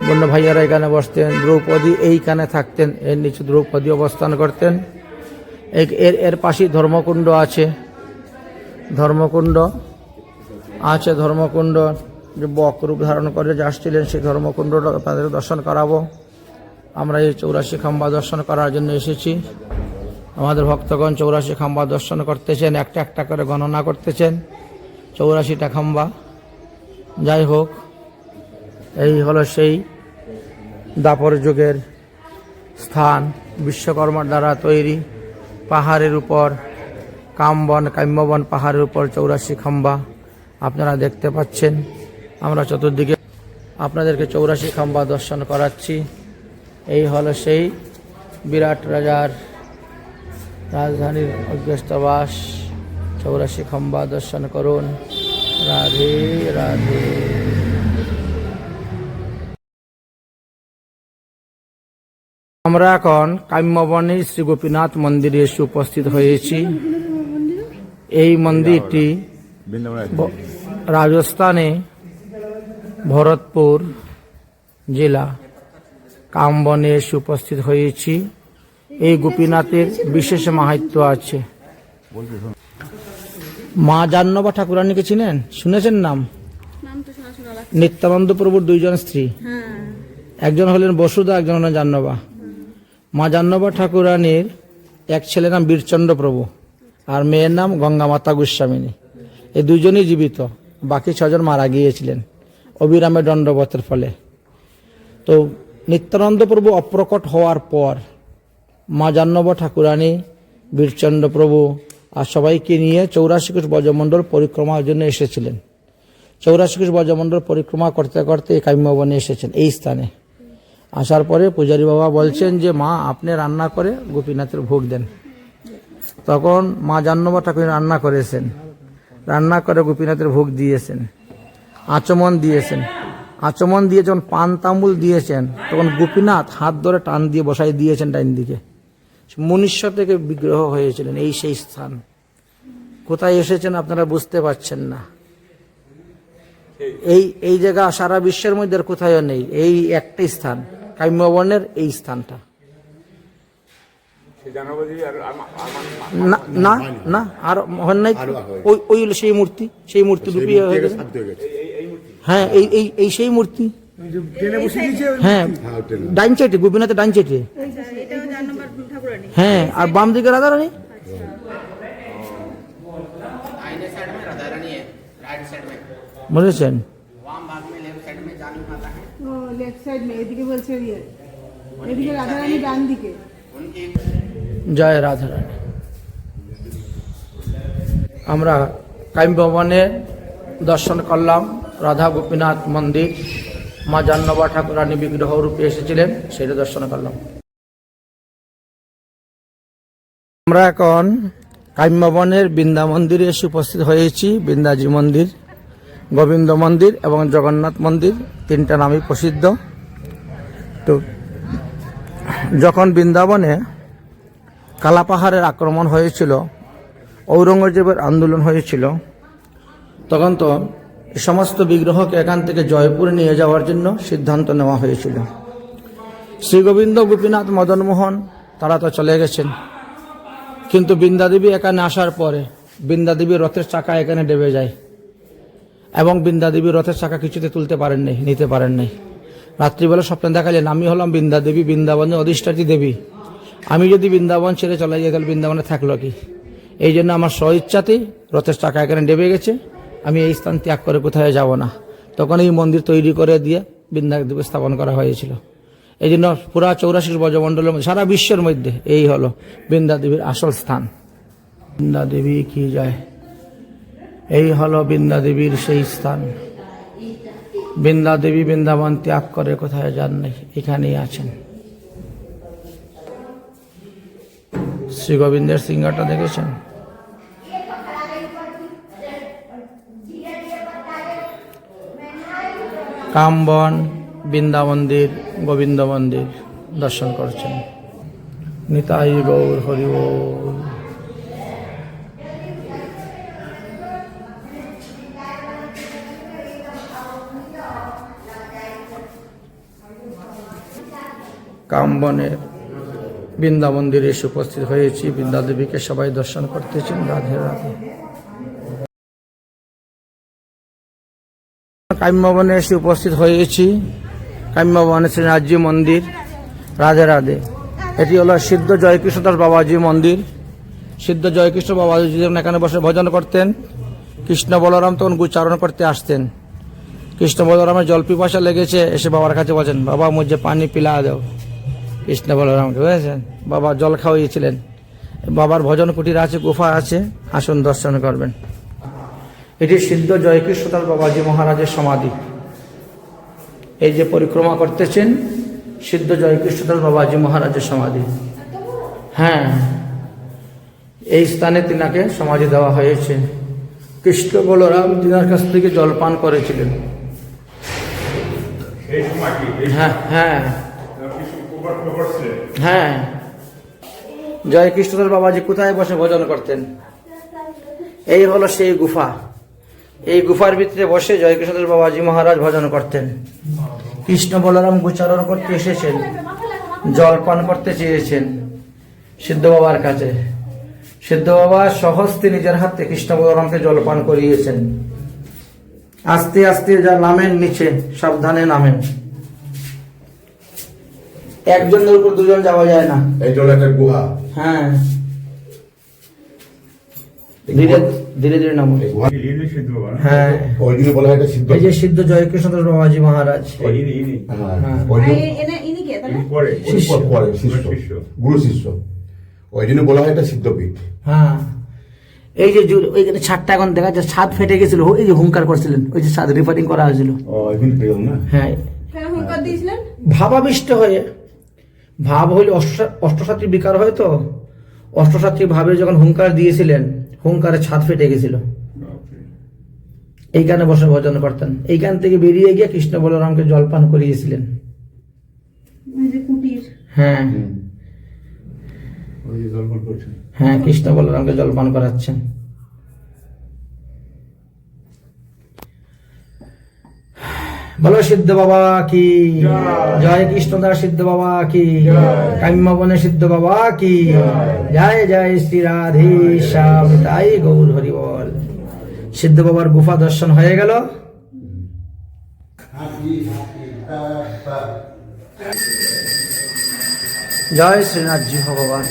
বন্য ভাইয়ারা এখানে বসতেন, দ্রৌপদী এইখানে থাকতেন, এর নিচে দ্রৌপদী অবস্থান করতেন। এর পাশেই ধর্মকুণ্ড আছে, ধর্মকুণ্ড যে বক রূপ ধারণ করে যে আসছিলেন, সেই ধর্মকুণ্ডটা আপনাদের দর্শন করাবো। আমরা এই 84 খাম্বা দর্শন করার জন্য এসেছি। আমাদের ভক্তগণ 84 খাম্বা দর্শন করতেছেন, একটা একটা করে গণনা করতেছেন, 84টা খাম্বা। যাই হোক, এই হলো সেই দাপর যুগের স্থান, বিশ্বকর্মার দ্বারা তৈরি। পাহাড়ের উপর কাম্যবন পাহাড়ের উপর 84 খাম্বা আপনারা দেখতে পাচ্ছেন। আমরা চতুর্দিকে আপনাদেরকে 84 খাম্বা দর্শন করাচ্ছি। এই হলো সেই বিরাট রাজার রাজধানীর অজ্ঞাতবাস। 84 খাম্বা দর্শন করুন। রাধে রাধে। আমরা এখন কাম্যবনে শ্রী গোপীনাথ মন্দিরে এসে উপস্থিত হয়েছি। এই মন্দিরটি রাজস্থানে ভরতপুর জেলা কামবনে এসে উপস্থিত হয়েছি। এই গোপীনাথের বিশেষ মাহাত্ম্য আছে। মা জাহ্নবা ঠাকুরানীকে চিনেন, শুনেছেন নাম? নিত্যানন্দ প্রভুর 2 জন স্ত্রী, একজন হলেন বসুধা, একজন হলেন জাহ্নবা। মা জাহ্নবা ঠাকুরানীর এক ছেলের নাম বীরচন্দ্র প্রভু, আর মেয়ের নাম গঙ্গা মাতা গোস্বামিনী। এই 2 জনই জীবিত, বাকি 6 জন মারা গিয়েছিলেন অবিরামের দণ্ডবতের ফলে। তো নিত্যানন্দ প্রভু অপ্রকট হওয়ার পর মা জাহ্নবা ঠাকুরানী, বীরচন্দ্র প্রভু আর সবাইকে নিয়ে 84 কোষ ব্রজমণ্ডল পরিক্রমার জন্য এসেছিলেন। 84 কোষ ব্রজমণ্ডল পরিক্রমা করতে করতে এই কাম্যবনে এসেছেন। এই স্থানে আসার পরে পূজারী বাবা বলছেন যে মা আপনি রান্না করে গোপীনাথের ভোগ দেন। তখন মা জাহ্নবা ঠাকুর রান্না করেছেন, রান্না করে গোপীনাথের ভোগ দিয়েছেন, আচমন দিয়েছেন। আচমন দিয়ে যখন পান তাম্বুল দিয়েছেন, তখন গোপীনাথ হাত ধরে টান দিয়ে বসাই দিয়েছেন ডাইন দিকে। মনুষ্য থেকে বিগ্রহ হয়েছিলেন। এই সেই স্থান। কোথায় এসেছেন আপনারা বুঝতে পারছেন না। এই জায়গা সারা বিশ্বের মধ্যে আর কোথাও নেই, এই একটাই স্থান, কাম্যবনের এই স্থানটা। না না না, আর হন নাই। ওই সেই মূর্তি, সেই মূর্তি ডুবিয়ে হয়ে গেছে। হ্যাঁ, এই সেই মূর্তি। হ্যাঁ, ডাইন সাইডে গোপীনাথের ডাইন সাইডে। হ্যাঁ, আর বাম দিকে রাধারানী। বুঝেছেন? लेफ्ट साइड में এদিকে বলছে ये এদিকে রাধারানী ডান দিকে। জয় রাধারানী। আমরা কাম্যবনে দর্শন করলাম রাধা গোপীনাথ মন্দির। মা জাহ্নবা ঠাকুরানী বিগ্রহ রূপে এসেছিলেন, সেটা দর্শন করলাম। আমরা এখন কাম্যবনের বৃন্দা মন্দিরে এসে উপস্থিত হয়েছি। বৃন্দাজি মন্দির, গোবিন্দ মন্দির এবং জগন্নাথ মন্দির, 3টা নামই প্রসিদ্ধ। তো যখন বৃন্দাবনে কালাপাহাড়ের আক্রমণ হয়েছিল, ঔরঙ্গজেবের আন্দোলন হয়েছিল, তখন তো সমস্ত বিগ্রহকে এখান থেকে জয়পুরে নিয়ে যাওয়ার জন্য সিদ্ধান্ত নেওয়া হয়েছিল। শ্রী গোবিন্দ, গোপীনাথ, মদনমোহন তারা তো চলে গেছেন, কিন্তু বৃন্দাদেবী এখানে আসার পরে বৃন্দাদেবীর রথের চাকা এখানে ডেবে যায় এবং বৃন্দাদেবীর রথের চাকা কিছুতে তুলতে পারেন নাই, নিতে পারেন নাই। রাত্রিবেলা স্বপ্নে দেখালেন, আমি হলাম বৃন্দাদেবী, বৃন্দাবনের অধিষ্ঠাত্রী দেবী। আমি যদি বৃন্দাবন ছেড়ে চলে যাই তাহলে বৃন্দাবনে থাকলো কি? এই জন্য আমার স্বইচ্ছাতেই রথের চাকা এখানে ডেবে গেছে, আমি এই স্থান ত্যাগ করে কোথায় যাব না। তখন এই মন্দির তৈরি করে দিয়ে বৃন্দাদেবী স্থাপন করা হয়েছিল। এই জন্য পুরা 84 ব্রজমণ্ডলের মধ্যে সারা বিশ্বের মধ্যে এই হলো বৃন্দাদেবীর আসল স্থান। বৃন্দাদেবী কি যায়, এই হলো বৃন্দাদেবীর সেই স্থান। বৃন্দাদেবী বৃন্দাবন ত্যাগ করে কোথায় যান নাই, এখানেই আছেন। শ্রী গোবিন্দের সিংহাটা দেখেছেন? কামবন, বৃন্দা মন্দির, গোবিন্দ মন্দির দর্শন করছেন। নিতাই গৌর হরি বল। কামবনের বৃন্দা মন্দিরে এসে উপস্থিত হয়েছি। বৃন্দা দেবীকে সবাই দর্শন করতেছেন। রাধে রাধে। কাম্যবনে এসে উপস্থিত হয়েছি। কাম্যবনে শ্রীনাথজি মন্দির। রাধে রাধে। এটি হলো সিদ্ধ জয়কৃষ্ণদাস বাবাজি মন্দির। সিদ্ধ যয়কৃষ্ণ বাবাজি যখন এখানে বসে ভজন করতেন, কৃষ্ণ বলরাম তখন গুচারণ করতে আসতেন। কৃষ্ণ বলরামের জল পিপাসা লেগেছে, এসে বাবার কাছে বলছেন, বাবা মুঝে পানি পিলা দাও। কৃষ্ণ বলরামকে বুঝেছেন, বাবা জল খাওয়িয়েছিলেন। বাবার ভজন কুটির আছে, গুফা আছে, আসুন দর্শন করবেন। এটি সিদ্ধ জয়কৃষ্ণদাস বাবাজি মহারাজের সমাধি। এই যে পরিক্রমা করতেছেন, সিদ্ধ জয়কৃষ্ণদাস বাবাজি মহারাজের সমাধি। হ্যাঁ, এই স্থানে তিনাকে সমাধি দেওয়া হয়েছে। কৃষ্ণ বলরাম তিনার কাছ থেকে জলপান করেছিলেন। হ্যাঁ হ্যাঁ হ্যাঁ। জয় কৃষ্ণদাস বাবাজি কোথায় বসে ভজন করতেন? এই হলো সেই গুফা। এই গুফার ভিতরে বসে জয় কৃষ্ণদাস বাবাজি মহারাজ ভজন করতেন। কৃষ্ণ বলরাম গোচারণ করতে এসেছেন, জলপান করতে চেয়েছেন সিদ্ধ বাবার কাছে। সিদ্ধ বাবা সহস্তে নিজের হাতে কৃষ্ণ বলরামকে জলপান করিয়েছেন। আস্তে আস্তে যা নামেন নিচে, সাবধানে নামেন। একজনের উপর দুজন যাওয়া যায় না। এই হলো একটা গুহা। হ্যাঁ, ধীরে ধীরে ধীরে নামুন। হ্যাঁ, ওই দিনে বলা হয় এটা সিদ্ধ। এই যে সিদ্ধ জয়কৃষ্ণদাস বাবাজি মহারাজ, হ্যাঁ, ওই দিনে শিষ্য, গুরু শিষ্য। ওই জন্য বলা হয় এটা সিদ্ধপীঠ। হ্যাঁ, এই যে ওইখানে ছাদটা এখন দেখা যাচ্ছে, ছাদ ফেটে গেছিল, এই যে হুঙ্কার করছিলেন, ওই যে ছাদ রিপেয়ারিং করা হয়েছিল। হ্যাঁ, ভাবাবিষ্ট হয়ে, ভাব হইলে অষ্টসাত্রী বিকার হয়, তো অষ্টসাত্রী ভাবে যখন হুঙ্কার দিয়েছিলেন, হুঙ্কারে ছাদ ফেটে গেছিল। এইখানে বসে ভজন করতেন। এইখান থেকে বেরিয়ে গিয়ে কৃষ্ণ বলরামকে জলপান করিয়েছিলেন। হ্যাঁ হ্যাঁ, কৃষ্ণ বলরামকে জলপান করাচ্ছেন। বলো সিদ্ধ বাবা কি জয়, কৃষ্ণদাস সিদ্ধ বাবা কি, কাম্যবনে সিদ্ধ বাবা কি জয়, জয় শ্রী রাধে শ্যাম তাই গৌর হরি বল। সিদ্ধ বাবার গুফা দর্শন হয়ে গেল। জয় শ্রীনাথজি ভগবান।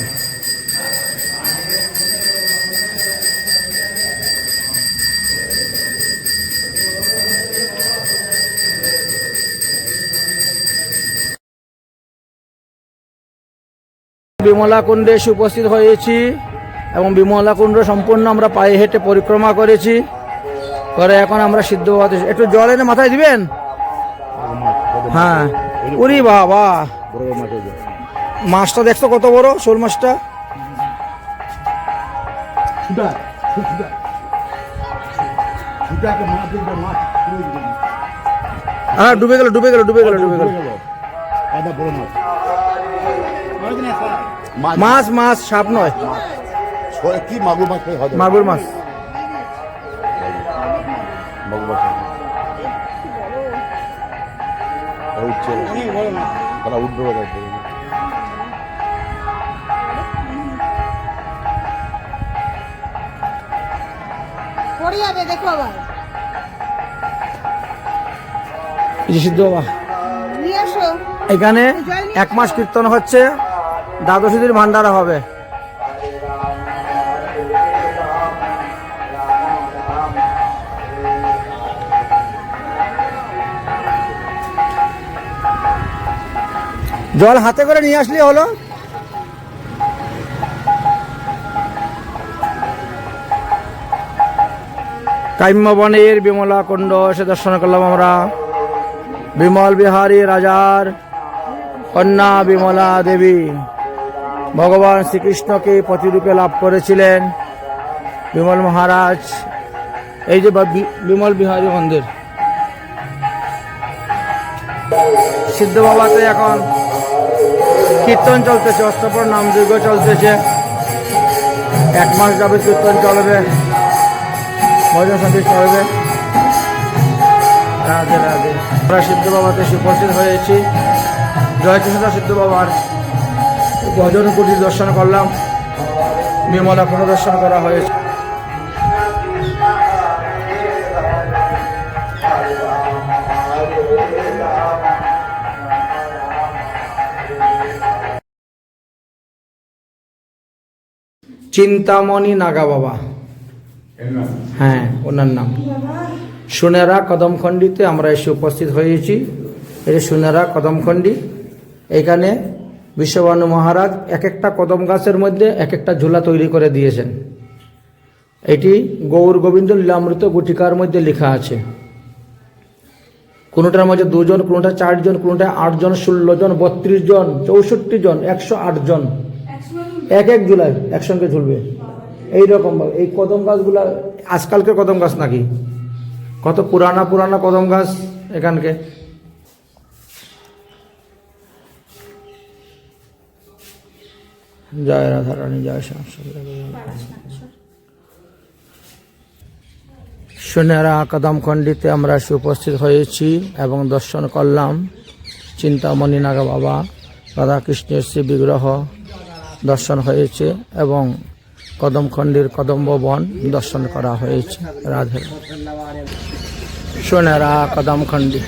বিমলা কুণ্ডে এসে উপস্থিত হয়েছি এবং বিমলা কুণ্ড সম্পূর্ণ আমরা পায়ে হেঁটে পরিক্রমা করেছি। করে এখন আমরা সিদ্ধ বাবা, একটু জল এনে মাথায় দিবেন। হ্যাঁ, উরি বাবা, মাছটা দেখছো কত বড়, শোল মাছটা। হ্যাঁ, ডুবে গেল ডুবে গেল ডুবে গেল ডুবে গেল। মাছ মাছ, সাপ নয়, কি মাগুর মাছ? মাগুর মাছ। পড়ে যাবে দেখো আবার এই যে সিদ্ধ বাবা, নিয়ে আসো। এখানে 1 মাস কীর্তন হচ্ছে, দ্বাদশী দিন ভান্ডারা হবে। জল হাতে করে নিয়ে আসলে হলো। কাম্যবনের বিমলা কুণ্ড এসে দর্শন করলাম আমরা। বিমল বিহারী রাজার কন্যা বিমলা দেবী ভগবান শ্রীকৃষ্ণকে পতিরূপে লাভ করেছিলেন বিমল মহারাজ। এই যে বিমল বিহারী মন্দির। সিদ্ধ বাবাতে এখন কীর্তন চলতেছে, অষ্টপ্রহর নামযজ্ঞ চলতেছে। 1 মাস যাবে কীর্তন চলবে, ভজন সঙ্গীত চলবে। রাধে রাধে। আমরা সিদ্ধ বাবাতে উপস্থিত হয়েছি। জয়কৃষ্ণ সিদ্ধ বাবার ভজন কুটির দর্শন করলাম, বিমলা কুণ্ড দর্শন করা হয়েছে। চিন্তামণি নাগা বাবা, হ্যাঁ ওনার নাম। সুনেরা কদমখণ্ডিতে আমরা এসে উপস্থিত হয়েছি। এই সুনেরা কদমখণ্ডি, এখানে বিশ্ববানু মহারাজ এক একটা কদম গাছের মধ্যে এক একটা ঝুলা তৈরি করে দিয়েছেন। এটি গৌর গোবিন্দ লীলামৃত গুটিকার মধ্যে লেখা আছে। কোনোটার মধ্যে 2 জন, কোনোটা 4 জন, কোনোটা 8 জন, 16 জন, 32 জন, 64 জন, 108 জন এক এক ঝুলায় একসঙ্গে ঝুলবে। এইরকম ভাবে এই কদম গাছগুলা আজকালকে কদম গাছ নাকি, কত পুরানা পুরানা কদম গাছ এখানকে। জয় রাধারানী, জয় শ্যাম। সুনেরা কদমখণ্ডিতে আমরা এসে উপস্থিত হয়েছি এবং দর্শন করলাম চিন্তামণি নাগা বাবা, রাধাকৃষ্ণের শ্রী বিগ্রহ দর্শন হয়েছে এবং কদমখণ্ডির কদম্ব বন দর্শন করা হয়েছে। রাধে। সুনেরা কদমখণ্ডি।